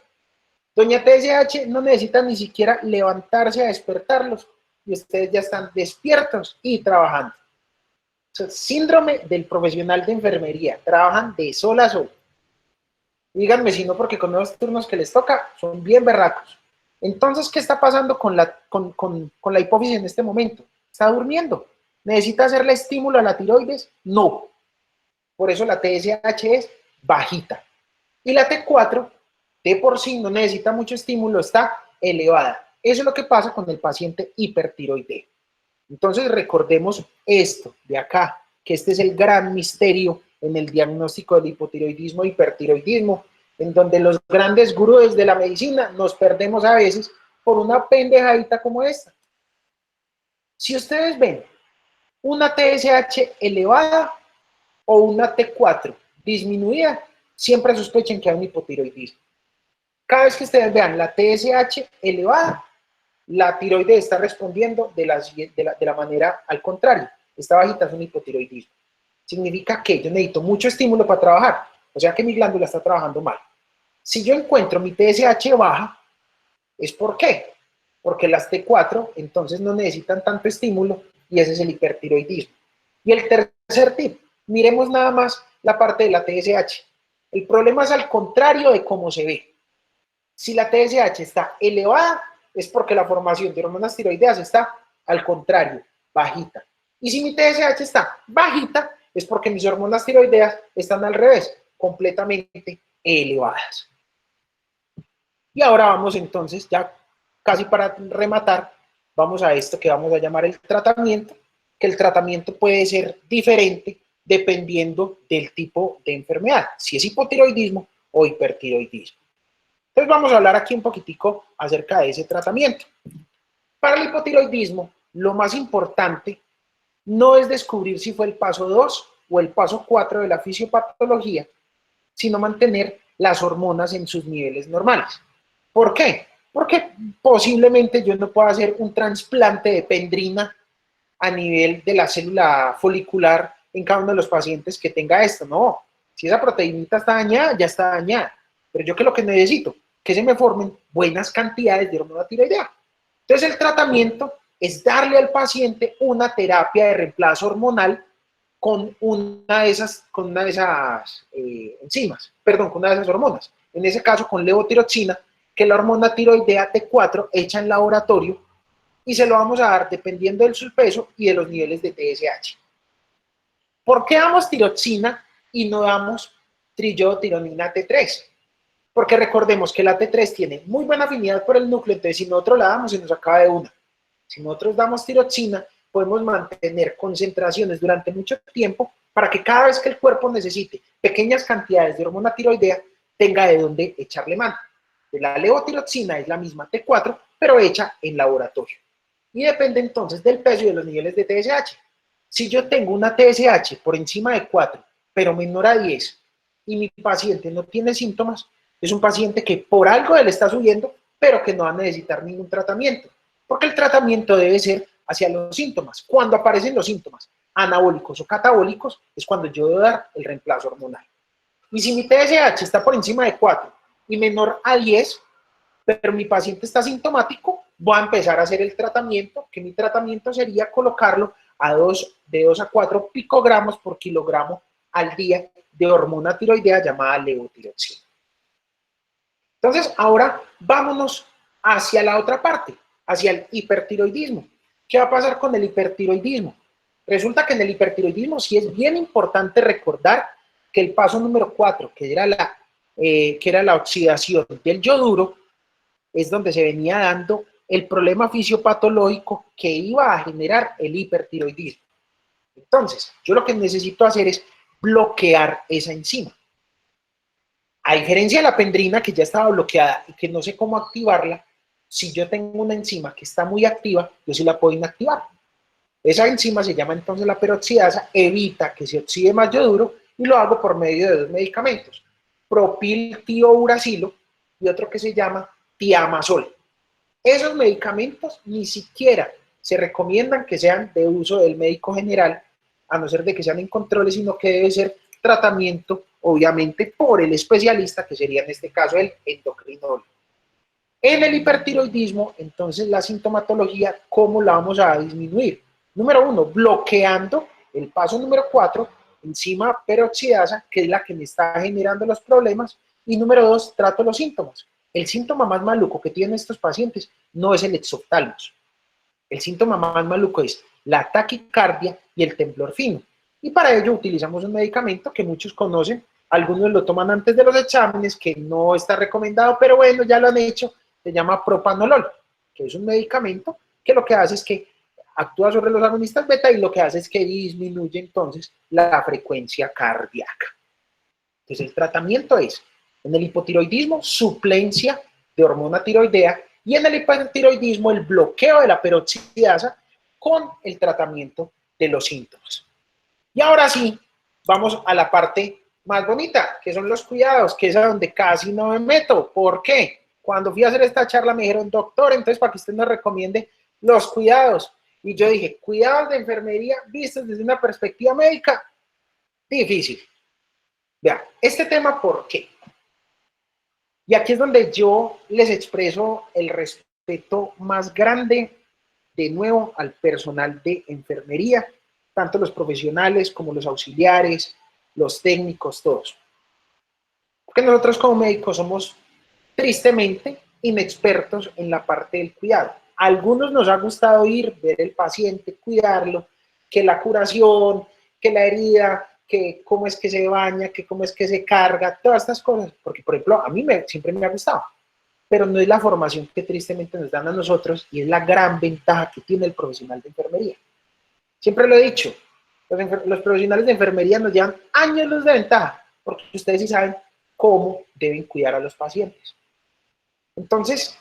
Doña TSH no necesita ni siquiera levantarse a despertarlos, y ustedes ya están despiertos y trabajando. O sea, síndrome del profesional de enfermería, trabajan de sol a sol. Díganme si no, porque con los turnos que les toca son bien berracos. Entonces, ¿qué está pasando con la hipófisis en este momento? Está durmiendo. ¿Necesita hacerle estímulo a la tiroides? No. Por eso la TSH es bajita. Y la T4, de por sí no necesita mucho estímulo, está elevada. Eso es lo que pasa con el paciente hipertiroideo. Entonces, recordemos esto de acá, que este es el gran misterio en el diagnóstico del hipotiroidismo e hipertiroidismo, en donde los grandes gurúes de la medicina nos perdemos a veces por una pendejadita como esta. Si ustedes ven una TSH elevada o una T4 disminuida, siempre sospechen que hay un hipotiroidismo. Cada vez que ustedes vean la TSH elevada, la tiroides está respondiendo de la manera al contrario. Esta bajita es un hipotiroidismo. Significa que yo necesito mucho estímulo para trabajar, o sea que mi glándula está trabajando mal. Si yo encuentro mi TSH baja, ¿es por qué? Porque las T4 entonces no necesitan tanto estímulo y ese es el hipertiroidismo. Y el tercer tip, miremos nada más la parte de la TSH. El problema es al contrario de cómo se ve. Si la TSH está elevada, es porque la formación de hormonas tiroideas está al contrario, bajita. Y si mi TSH está bajita, es porque mis hormonas tiroideas están al revés, completamente elevadas. Y ahora vamos entonces, ya casi para rematar, vamos a esto que vamos a llamar el tratamiento, que el tratamiento puede ser diferente dependiendo del tipo de enfermedad, si es hipotiroidismo o hipertiroidismo. Entonces vamos a hablar aquí un poquitico acerca de ese tratamiento. Para el hipotiroidismo, lo más importante no es descubrir si fue el paso 2 o el paso 4 de la fisiopatología, sino mantener las hormonas en sus niveles normales. ¿Por qué? Porque posiblemente yo no pueda hacer un trasplante de pendrina a nivel de la célula folicular en cada uno de los pacientes que tenga esto. No, si esa proteinita está dañada, ya está dañada. Pero yo, ¿qué es lo que necesito? Que se me formen buenas cantidades de hormona tiroidea. Entonces el tratamiento es darle al paciente una terapia de reemplazo hormonal con una de esas enzimas, perdón, con una de esas hormonas. En ese caso con levotiroxina, que es la hormona tiroidea T4 hecha en laboratorio, y se lo vamos a dar dependiendo del peso y de los niveles de TSH. ¿Por qué damos tiroxina y no damos triiodotironina T3? Porque recordemos que la T3 tiene muy buena afinidad por el núcleo, entonces si nosotros la damos se nos acaba de una. Si nosotros damos tiroxina, podemos mantener concentraciones durante mucho tiempo para que cada vez que el cuerpo necesite pequeñas cantidades de hormona tiroidea, tenga de dónde echarle mano. La levotiroxina es la misma T4, pero hecha en laboratorio. Y depende entonces del peso y de los niveles de TSH. Si yo tengo una TSH por encima de 4, pero menor a 10, y mi paciente no tiene síntomas, es un paciente que por algo él está subiendo, pero que no va a necesitar ningún tratamiento. Porque el tratamiento debe ser hacia los síntomas. Cuando aparecen los síntomas anabólicos o catabólicos, es cuando yo debo dar el reemplazo hormonal. Y si mi TSH está por encima de 4 y menor a 10, pero mi paciente está sintomático, voy a empezar a hacer el tratamiento, que mi tratamiento sería colocarlo de 2 a 4 picogramos por kilogramo al día de hormona tiroidea llamada levotiroxina. Entonces, ahora vámonos hacia la otra parte, hacia el hipertiroidismo. ¿Qué va a pasar con el hipertiroidismo? Resulta que en el hipertiroidismo sí es bien importante recordar que el paso número 4, que era la oxidación del yoduro, es donde se venía dando el problema fisiopatológico que iba a generar el hipertiroidismo. Entonces, yo lo que necesito hacer es bloquear esa enzima. A diferencia de la pendrina, que ya estaba bloqueada y que no sé cómo activarla, si yo tengo una enzima que está muy activa, yo sí la puedo inactivar. Esa enzima se llama entonces la peroxidasa, evita que se oxide más yoduro y lo hago por medio de 2 medicamentos, propiltiouracilo y otro que se llama tiamazol. Esos medicamentos ni siquiera se recomiendan que sean de uso del médico general, a no ser de que sean en controles, sino que debe ser tratamiento, obviamente, por el especialista, que sería en este caso el endocrinólogo. En el hipertiroidismo, entonces, la sintomatología, ¿cómo la vamos a disminuir? Número 1, bloqueando el paso número 4, enzima peroxidasa, que es la que me está generando los problemas, y número 2, trato los síntomas. El síntoma más maluco que tienen estos pacientes no es el exoftálmos. El síntoma más maluco es la taquicardia y el temblor fino. Y para ello utilizamos un medicamento que muchos conocen, algunos lo toman antes de los exámenes, que no está recomendado, pero bueno, ya lo han hecho, se llama propanolol, que es un medicamento que lo que hace es que actúa sobre los agonistas beta y lo que hace es que disminuye entonces la frecuencia cardíaca. Entonces el tratamiento es, en el hipotiroidismo, suplencia de hormona tiroidea y en el hipertiroidismo el bloqueo de la peroxidasa con el tratamiento de los síntomas. Y ahora sí, vamos a la parte más bonita, que son los cuidados, que es a donde casi no me meto. ¿Por qué? Cuando fui a hacer esta charla me dijeron, doctor, entonces para que usted nos recomiende los cuidados. Y yo dije, cuidados de enfermería vistos desde una perspectiva médica, difícil. Vean, este tema, ¿por qué? Y aquí es donde yo les expreso el respeto más grande, de nuevo, al personal de enfermería, tanto los profesionales como los auxiliares, los técnicos, todos. Porque nosotros como médicos somos, tristemente, inexpertos en la parte del cuidado. A algunos nos ha gustado ir, ver el paciente, cuidarlo, que la curación, que la herida, que cómo es que se baña, que cómo es que se carga, todas estas cosas, porque por ejemplo a mí siempre me ha gustado, pero no es la formación que tristemente nos dan a nosotros y es la gran ventaja que tiene el profesional de enfermería. Siempre lo he dicho, los profesionales de enfermería nos llevan años luz de ventaja, porque ustedes sí saben cómo deben cuidar a los pacientes. Entonces,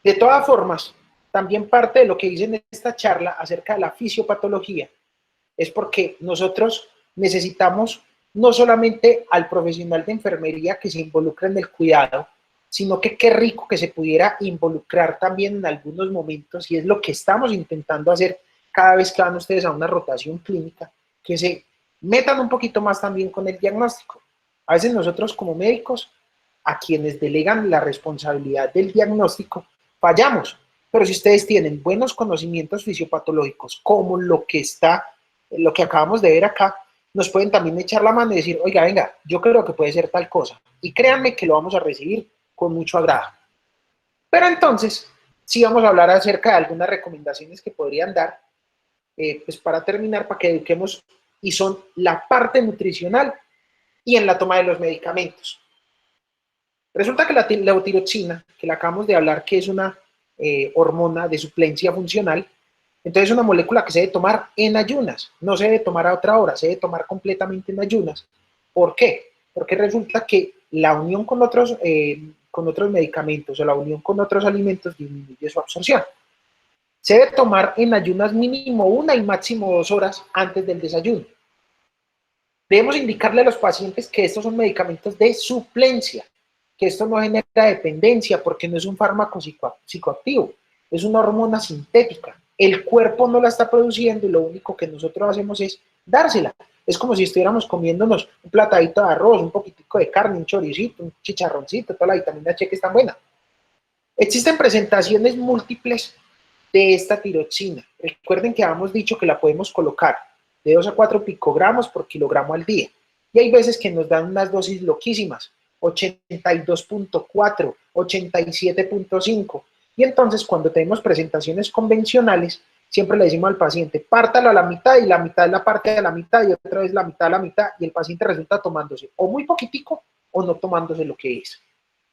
de todas formas, también parte de lo que hice en esta charla acerca de la fisiopatología es porque nosotros necesitamos no solamente al profesional de enfermería que se involucre en el cuidado, sino que qué rico que se pudiera involucrar también en algunos momentos, y es lo que estamos intentando hacer cada vez que van ustedes a una rotación clínica, que se metan un poquito más también con el diagnóstico. A veces nosotros como médicos, a quienes delegan la responsabilidad del diagnóstico, fallamos, pero si ustedes tienen buenos conocimientos fisiopatológicos, como lo que acabamos de ver acá, nos pueden también echar la mano y decir, oiga, venga, yo creo que puede ser tal cosa. Y créanme que lo vamos a recibir con mucho agrado. Pero entonces, sí vamos a hablar acerca de algunas recomendaciones que podrían dar, pues para terminar, para que eduquemos, y son la parte nutricional y en la toma de los medicamentos. Resulta que la levotiroxina, que la acabamos de hablar, que es una hormona de suplencia funcional, Entonces es una molécula que se debe tomar en ayunas, no se debe tomar a otra hora, se debe tomar completamente en ayunas. ¿Por qué? Porque resulta que la unión con otros medicamentos o la unión con otros alimentos disminuye su absorción. Se debe tomar en ayunas mínimo 1 y máximo 2 horas antes del desayuno. Debemos indicarle a los pacientes que estos son medicamentos de suplencia, que esto no genera dependencia porque no es un fármaco psicoactivo, es una hormona sintética. El cuerpo no la está produciendo y lo único que nosotros hacemos es dársela. Es como si estuviéramos comiéndonos un platadito de arroz, un poquitico de carne, un choricito, un chicharroncito, toda la vitamina H que es tan buena. Existen presentaciones múltiples de esta tiroxina. Recuerden que habíamos dicho que la podemos colocar de 2 a 4 picogramos por kilogramo al día. Y hay veces que nos dan unas dosis loquísimas, 82.4, 87.5. Y entonces cuando tenemos presentaciones convencionales, siempre le decimos al paciente, pártalo a la mitad y la mitad es la parte de la mitad y otra vez la mitad a la mitad y el paciente resulta tomándose o muy poquitico o no tomándose lo que es.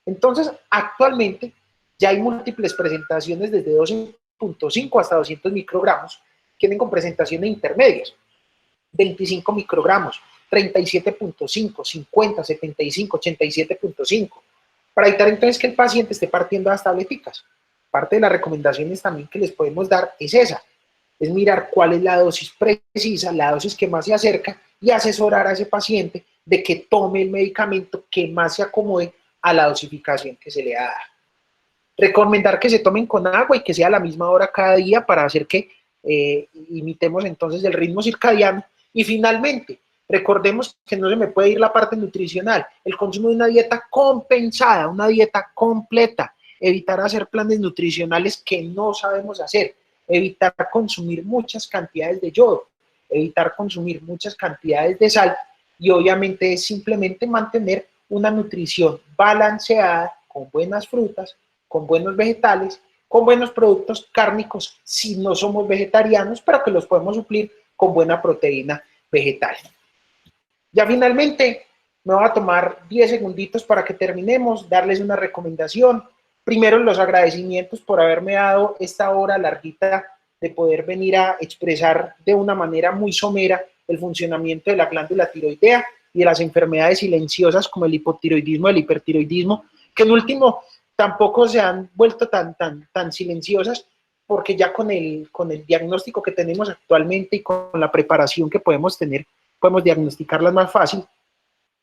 Entonces, actualmente ya hay múltiples presentaciones desde 12.5 hasta 200 microgramos que vienen con presentaciones intermedias, 25 microgramos, 37.5, 50, 75, 87.5, para evitar entonces que el paciente esté partiendo las tableticas. Parte de las recomendaciones también que les podemos dar es esa, es mirar cuál es la dosis precisa, la dosis que más se acerca y asesorar a ese paciente de que tome el medicamento que más se acomode a la dosificación que se le ha dado. Recomendar que se tomen con agua y que sea a la misma hora cada día para hacer que imitemos entonces el ritmo circadiano. Y finalmente, recordemos que no se me puede ir la parte nutricional, el consumo de una dieta compensada, una dieta completa, evitar hacer planes nutricionales que no sabemos hacer, evitar consumir muchas cantidades de yodo, evitar consumir muchas cantidades de sal y obviamente es simplemente mantener una nutrición balanceada con buenas frutas, con buenos vegetales, con buenos productos cárnicos si no somos vegetarianos, pero que los podemos suplir con buena proteína vegetal. Ya finalmente me voy a tomar 10 segunditos para que terminemos, darles una recomendación. Primero, los agradecimientos por haberme dado esta hora larguita de poder venir a expresar de una manera muy somera el funcionamiento de la glándula tiroidea y de las enfermedades silenciosas como el hipotiroidismo, el hipertiroidismo, que en último tampoco se han vuelto tan silenciosas, porque ya con el diagnóstico que tenemos actualmente y con la preparación que podemos tener, podemos diagnosticarlas más fácil,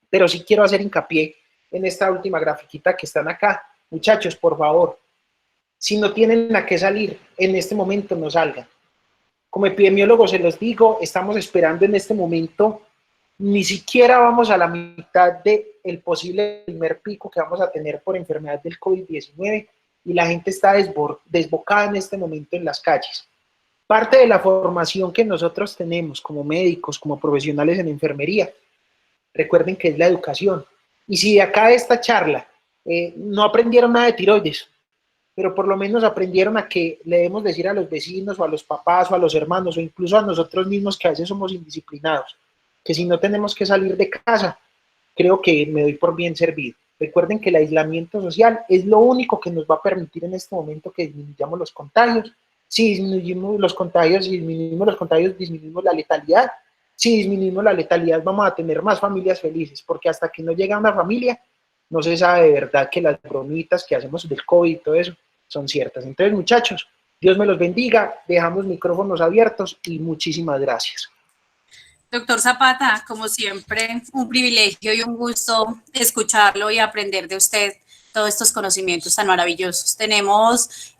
pero sí quiero hacer hincapié en esta última grafiquita que están acá. Muchachos, por favor, si no tienen a qué salir, en este momento no salgan. Como epidemiólogo se los digo, estamos esperando en este momento, ni siquiera vamos a la mitad del posible primer pico que vamos a tener por enfermedad del COVID-19 y la gente está desbocada en este momento en las calles. Parte de la formación que nosotros tenemos como médicos, como profesionales en enfermería, recuerden que es la educación. Y si de acá de esta charla no aprendieron nada de tiroides, pero por lo menos aprendieron a que le debemos decir a los vecinos o a los papás o a los hermanos o incluso a nosotros mismos que a veces somos indisciplinados, que si no tenemos que salir de casa, creo que me doy por bien servido. Recuerden que el aislamiento social es lo único que nos va a permitir en este momento que disminuyamos los contagios. Si disminuimos los contagios, disminuimos la letalidad. Si disminuimos la letalidad, vamos a tener más familias felices, porque hasta que no llega una familia, no se sabe de verdad que las bromitas que hacemos del COVID y todo eso son ciertas. Entonces, muchachos, Dios me los bendiga, dejamos micrófonos abiertos y muchísimas gracias. Doctor Zapata, como siempre, un privilegio y un gusto escucharlo y aprender de usted todos estos conocimientos tan maravillosos. Tenemos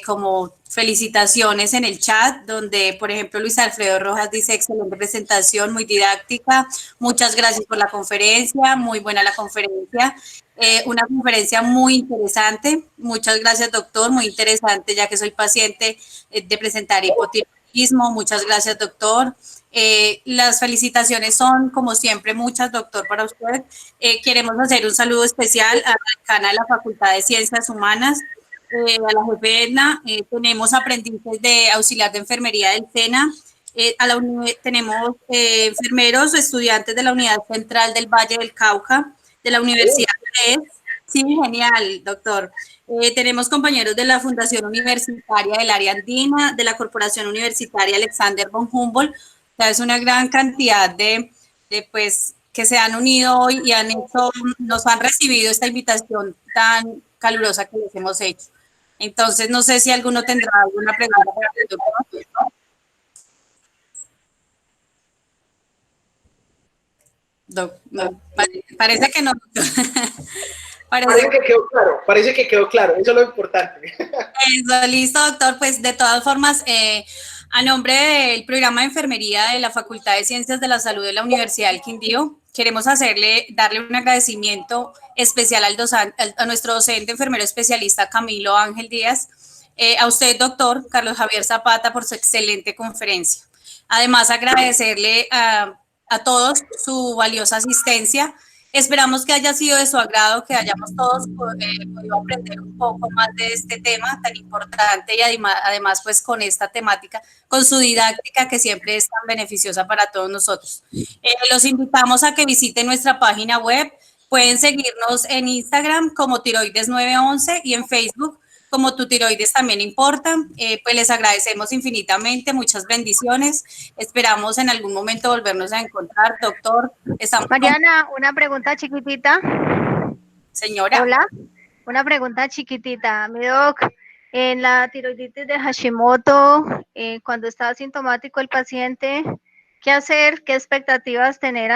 como felicitaciones en el chat, donde, por ejemplo, Luis Alfredo Rojas dice, excelente presentación, muy didáctica, muchas gracias por la conferencia, muy buena la conferencia, una conferencia muy interesante, muchas gracias, doctor, muy interesante, ya que soy paciente de presentar hipotiroidismo, muchas gracias, doctor. Las felicitaciones son, como siempre, muchas, doctor, para usted. Queremos hacer un saludo especial a la decana de la Facultad de Ciencias Humanas, a la jefe Edna. Tenemos aprendices de auxiliar de enfermería del SENA. Tenemos enfermeros, estudiantes de la Unidad Central del Valle del Cauca, de la Universidad de Sí, genial, doctor. Tenemos compañeros de la Fundación Universitaria del Área Andina, de la Corporación Universitaria Alexander von Humboldt. O sea, es una gran cantidad pues, que se han unido hoy y nos han recibido esta invitación tan calurosa que les hemos hecho. Entonces, no sé si alguno tendrá alguna pregunta para el doctor. No, parece que no. Parece que quedó claro, eso es lo importante. Eso, listo, doctor. Pues de todas formas, a nombre del programa de enfermería de la Facultad de Ciencias de la Salud de la Universidad del Quindío, queremos darle un agradecimiento especial a nuestro docente enfermero especialista Camilo Ángel Díaz, a usted, doctor Carlos Javier Zapata, por su excelente conferencia. Además, agradecerle a todos su valiosa asistencia. Esperamos que haya sido de su agrado, que hayamos todos podido aprender un poco más de este tema tan importante y además pues con esta temática, con su didáctica que siempre es tan beneficiosa para todos nosotros. Los invitamos a que visiten nuestra página web. Pueden seguirnos en Instagram como Tiroides911 y en Facebook como Tu Tiroides También Importa. Pues les agradecemos infinitamente, muchas bendiciones. Esperamos en algún momento volvernos a encontrar, doctor. Mariana, una pregunta chiquitita. Señora. Hola, una pregunta chiquitita. Mi doc, en la tiroiditis de Hashimoto, cuando está asintomático el paciente, ¿qué hacer? ¿Qué expectativas tener